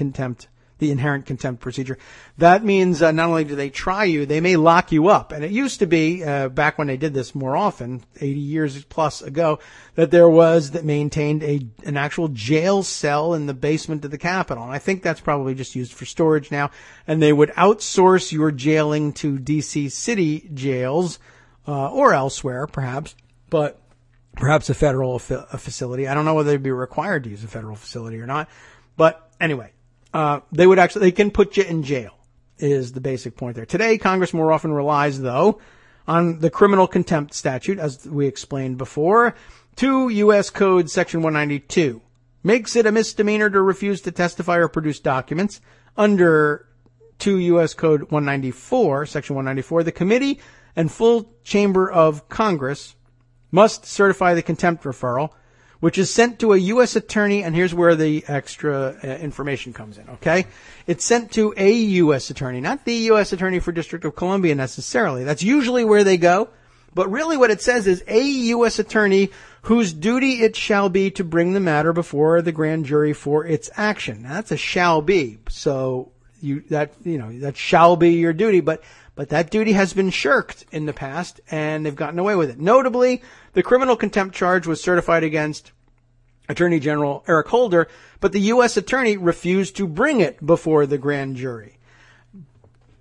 inherent contempt procedure, that means not only do they try you, they may lock you up. And it used to be, back when they did this more often, 80 years plus ago, that maintained an actual jail cell in the basement of the Capitol. And I think that's probably just used for storage now. And they would outsource your jailing to D.C. city jails, or elsewhere, perhaps, but perhaps a federal facility. I don't know whether they'd be required to use a federal facility or not. But anyway, they can put you in jail, is the basic point there. Today, Congress more often relies, though, on the criminal contempt statute, as we explained before. 2 U.S. Code Section 192 makes it a misdemeanor to refuse to testify or produce documents. Under 2 U.S. Code 194, Section 194, the committee and full chamber of Congress must certify the contempt referral, which is sent to a U.S. attorney, and here's where the extra information comes in, okay? It's sent to a U.S. attorney, not the U.S. attorney for District of Columbia necessarily. That's usually where they go, but really what it says is a U.S. attorney whose duty it shall be to bring the matter before the grand jury for its action. Now, that's a shall be, so that shall be your duty, but that duty has been shirked in the past, and they've gotten away with it. Notably, the criminal contempt charge was certified against Attorney General Eric Holder, but the U.S. attorney refused to bring it before the grand jury.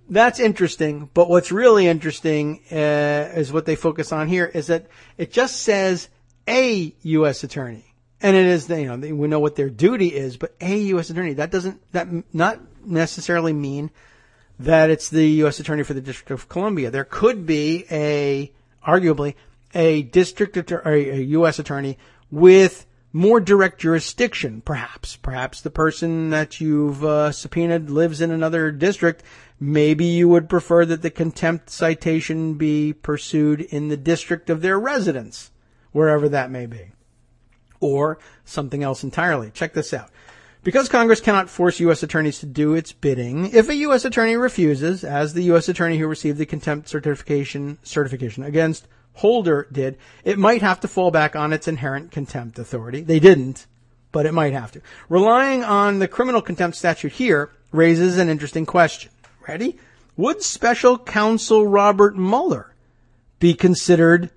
That's interesting, but what's really interesting is what they focus on here, is that it just says a U.S. attorney. And it is, we know what their duty is, but a U.S. attorney, that not necessarily mean that it's the U.S. attorney for the District of Columbia. There could be arguably a U.S. attorney with more direct jurisdiction, perhaps. Perhaps the person that you've subpoenaed lives in another district. Maybe you would prefer that the contempt citation be pursued in the district of their residence, wherever that may be. Or something else entirely. Check this out. Because Congress cannot force U.S. attorneys to do its bidding, if a U.S. attorney refuses, as the U.S. attorney who received the contempt certification against Holder did, it might have to fall back on its inherent contempt authority. They didn't, but it might have to. Relying on the criminal contempt statute here raises an interesting question. Ready? Would Special Counsel Robert Mueller be considered,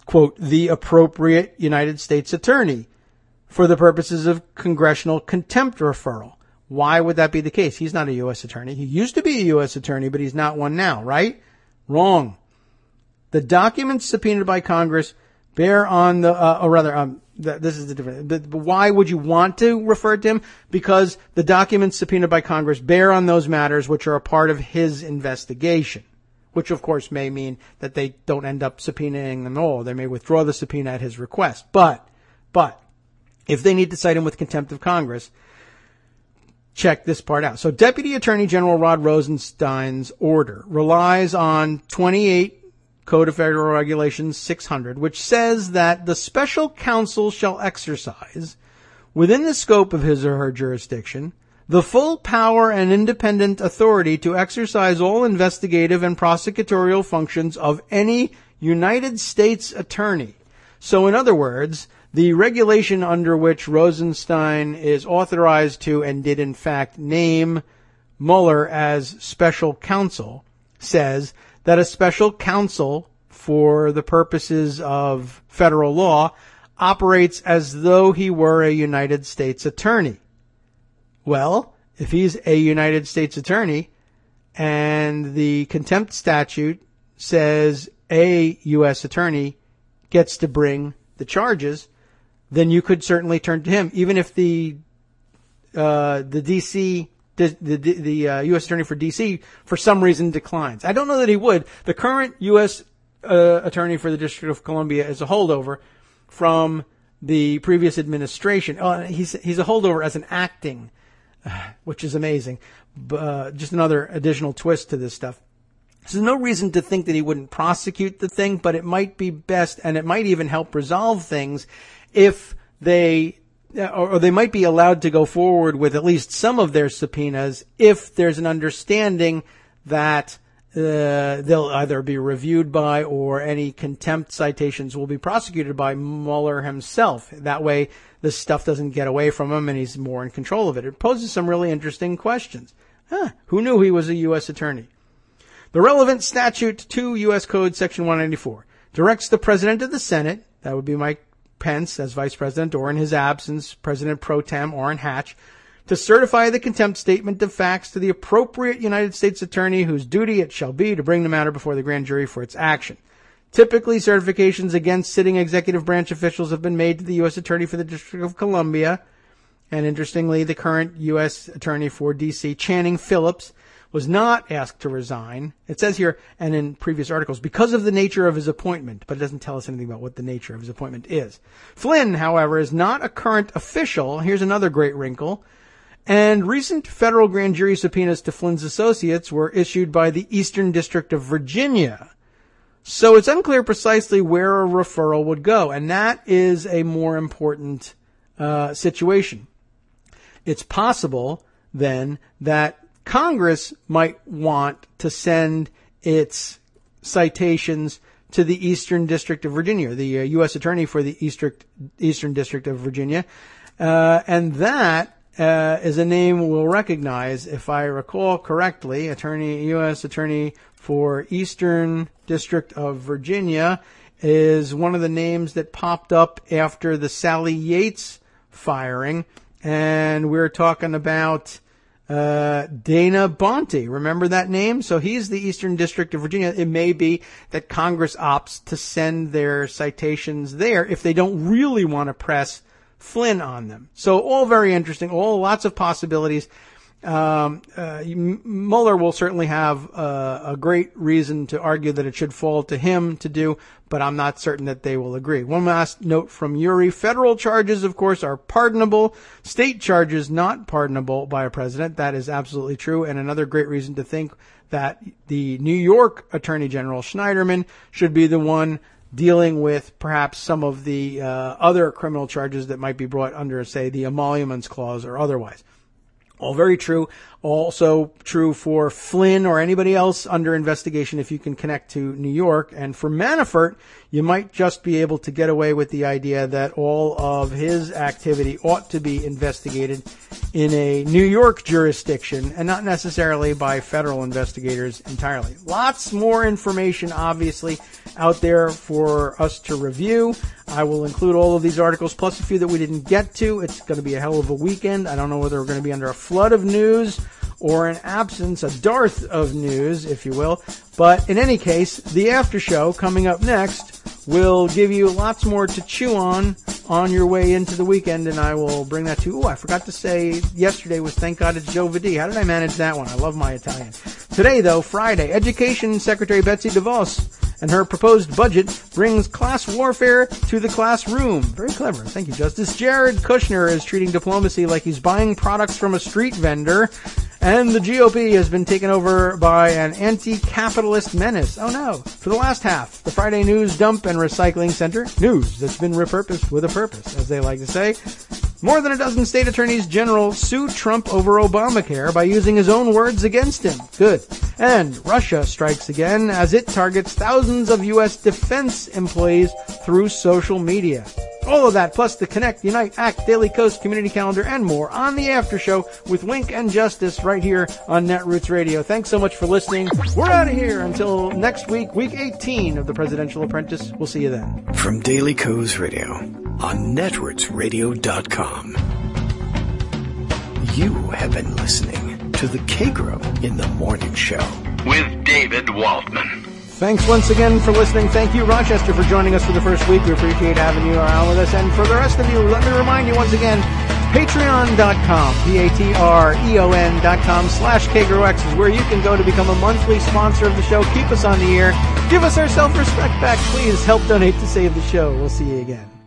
quote, the appropriate United States attorney for the purposes of congressional contempt referral? Why would that be the case? He's not a U.S. attorney. He used to be a U.S. attorney, but he's not one now, right? Wrong. The documents subpoenaed by Congress bear on this is the difference. But why would you want to refer to him? Because the documents subpoenaed by Congress bear on those matters which are a part of his investigation, which of course may mean that they don't end up subpoenaing them all. They may withdraw the subpoena at his request. But if they need to cite him with contempt of Congress, check this part out. So Deputy Attorney General Rod Rosenstein's order relies on 28 Code of Federal Regulations 600, which says that the special counsel shall exercise, within the scope of his or her jurisdiction, the full power and independent authority to exercise all investigative and prosecutorial functions of any United States attorney. So in other words, the regulation under which Rosenstein is authorized to and did in fact name Mueller as special counsel says that a special counsel for the purposes of federal law operates as though he were a United States attorney. Well, if he's a United States attorney and the contempt statute says a U.S. attorney gets to bring the charges, then you could certainly turn to him, even if the U.S. Attorney for D.C. for some reason declines. I don't know that he would. The current U.S. Attorney for the District of Columbia is a holdover from the previous administration. He's a holdover as an acting, which is amazing. Just another additional twist to this stuff. There's no reason to think that he wouldn't prosecute the thing, but it might be best, and it might even help resolve things if they might be allowed to go forward with at least some of their subpoenas if there's an understanding that they'll either be reviewed by or any contempt citations will be prosecuted by Mueller himself. That way, this stuff doesn't get away from him and he's more in control of it. It poses some really interesting questions. Who knew he was a U.S. attorney? The relevant statute to U.S. Code Section 194 directs the President of the Senate, that would be Mike Pence as Vice President, or in his absence, President Pro Tem Orrin Hatch, to certify the contempt statement of facts to the appropriate United States attorney whose duty it shall be to bring the matter before the grand jury for its action. Typically, certifications against sitting executive branch officials have been made to the U.S. Attorney for the District of Columbia. And interestingly, the current U.S. Attorney for D.C., Channing Phillips, was not asked to resign. It says here, and in previous articles, because of the nature of his appointment, but it doesn't tell us anything about what the nature of his appointment is. Flynn, however, is not a current official. Here's another great wrinkle. And recent federal grand jury subpoenas to Flynn's associates were issued by the Eastern District of Virginia. So it's unclear precisely where a referral would go, and that is a more important situation. It's possible, then, that Congress might want to send its citations to the Eastern District of Virginia, the U.S. Attorney for the Eastern District of Virginia. And that is a name we'll recognize, if I recall correctly. U.S. Attorney for Eastern District of Virginia is one of the names that popped up after the Sally Yates firing. And we're talking about Dana Bonte. Remember that name? So he's the Eastern District of Virginia. It may be that Congress opts to send their citations there if they don't really want to press Flynn on them. So all very interesting, lots of possibilities. Mueller will certainly have a great reason to argue that it should fall to him to do, but I'm not certain that they will agree. One last note from Yuri. Federal charges, of course, are pardonable. State charges not pardonable by a president. That is absolutely true. And another great reason to think that the New York Attorney General Schneiderman should be the one dealing with perhaps some of the other criminal charges that might be brought under, say, the emoluments clause or otherwise. All very true. Also true for Flynn or anybody else under investigation if you can connect to New York. And for Manafort, you might just be able to get away with the idea that all of his activity ought to be investigated in a New York jurisdiction and not necessarily by federal investigators entirely. Lots more information, obviously, out there for us to review. I will include all of these articles, plus a few that we didn't get to. It's going to be a hell of a weekend. I don't know whether we're going to be under a flood of news or an absence, a dearth of news, if you will. But in any case, the after show coming up next will give you lots more to chew on your way into the weekend, and I will bring that to you. Oh, I forgot to say yesterday was Thank God It's Joe Vidi. How did I manage that one? I love my Italian. Today, though, Friday, Education Secretary Betsy DeVos and her proposed budget brings class warfare to the classroom. Very clever. Thank you, Justice. Jared Kushner is treating diplomacy like he's buying products from a street vendor. And the GOP has been taken over by an anti-capitalist menace. Oh no. For the last half, the Friday News Dump and Recycling Center. News that's been repurposed with a purpose, as they like to say. More than a dozen state attorneys general sue Trump over Obamacare by using his own words against him. Good. And Russia strikes again as it targets thousands of U.S. defense employees through social media. All of that, plus the Connect, Unite, Act, Daily Coast, Community Calendar, and more on the After Show with Wink and Justice right here on Netroots Radio. Thanks so much for listening. We're out of here until next week, week 18 of the Presidential Apprentice. We'll see you then. From Daily Coast Radio on netrootsradio.com. You have been listening to the Kagro in the Morning Show with David Waldman. Thanks once again for listening. Thank you, Rochester, for joining us for the first week. We appreciate having you on with us. And for the rest of you, let me remind you once again, patreon.com, patreon.com/KagroX is where you can go to become a monthly sponsor of the show. Keep us on the air. Give us our self-respect back, please. Help donate to save the show. We'll see you again.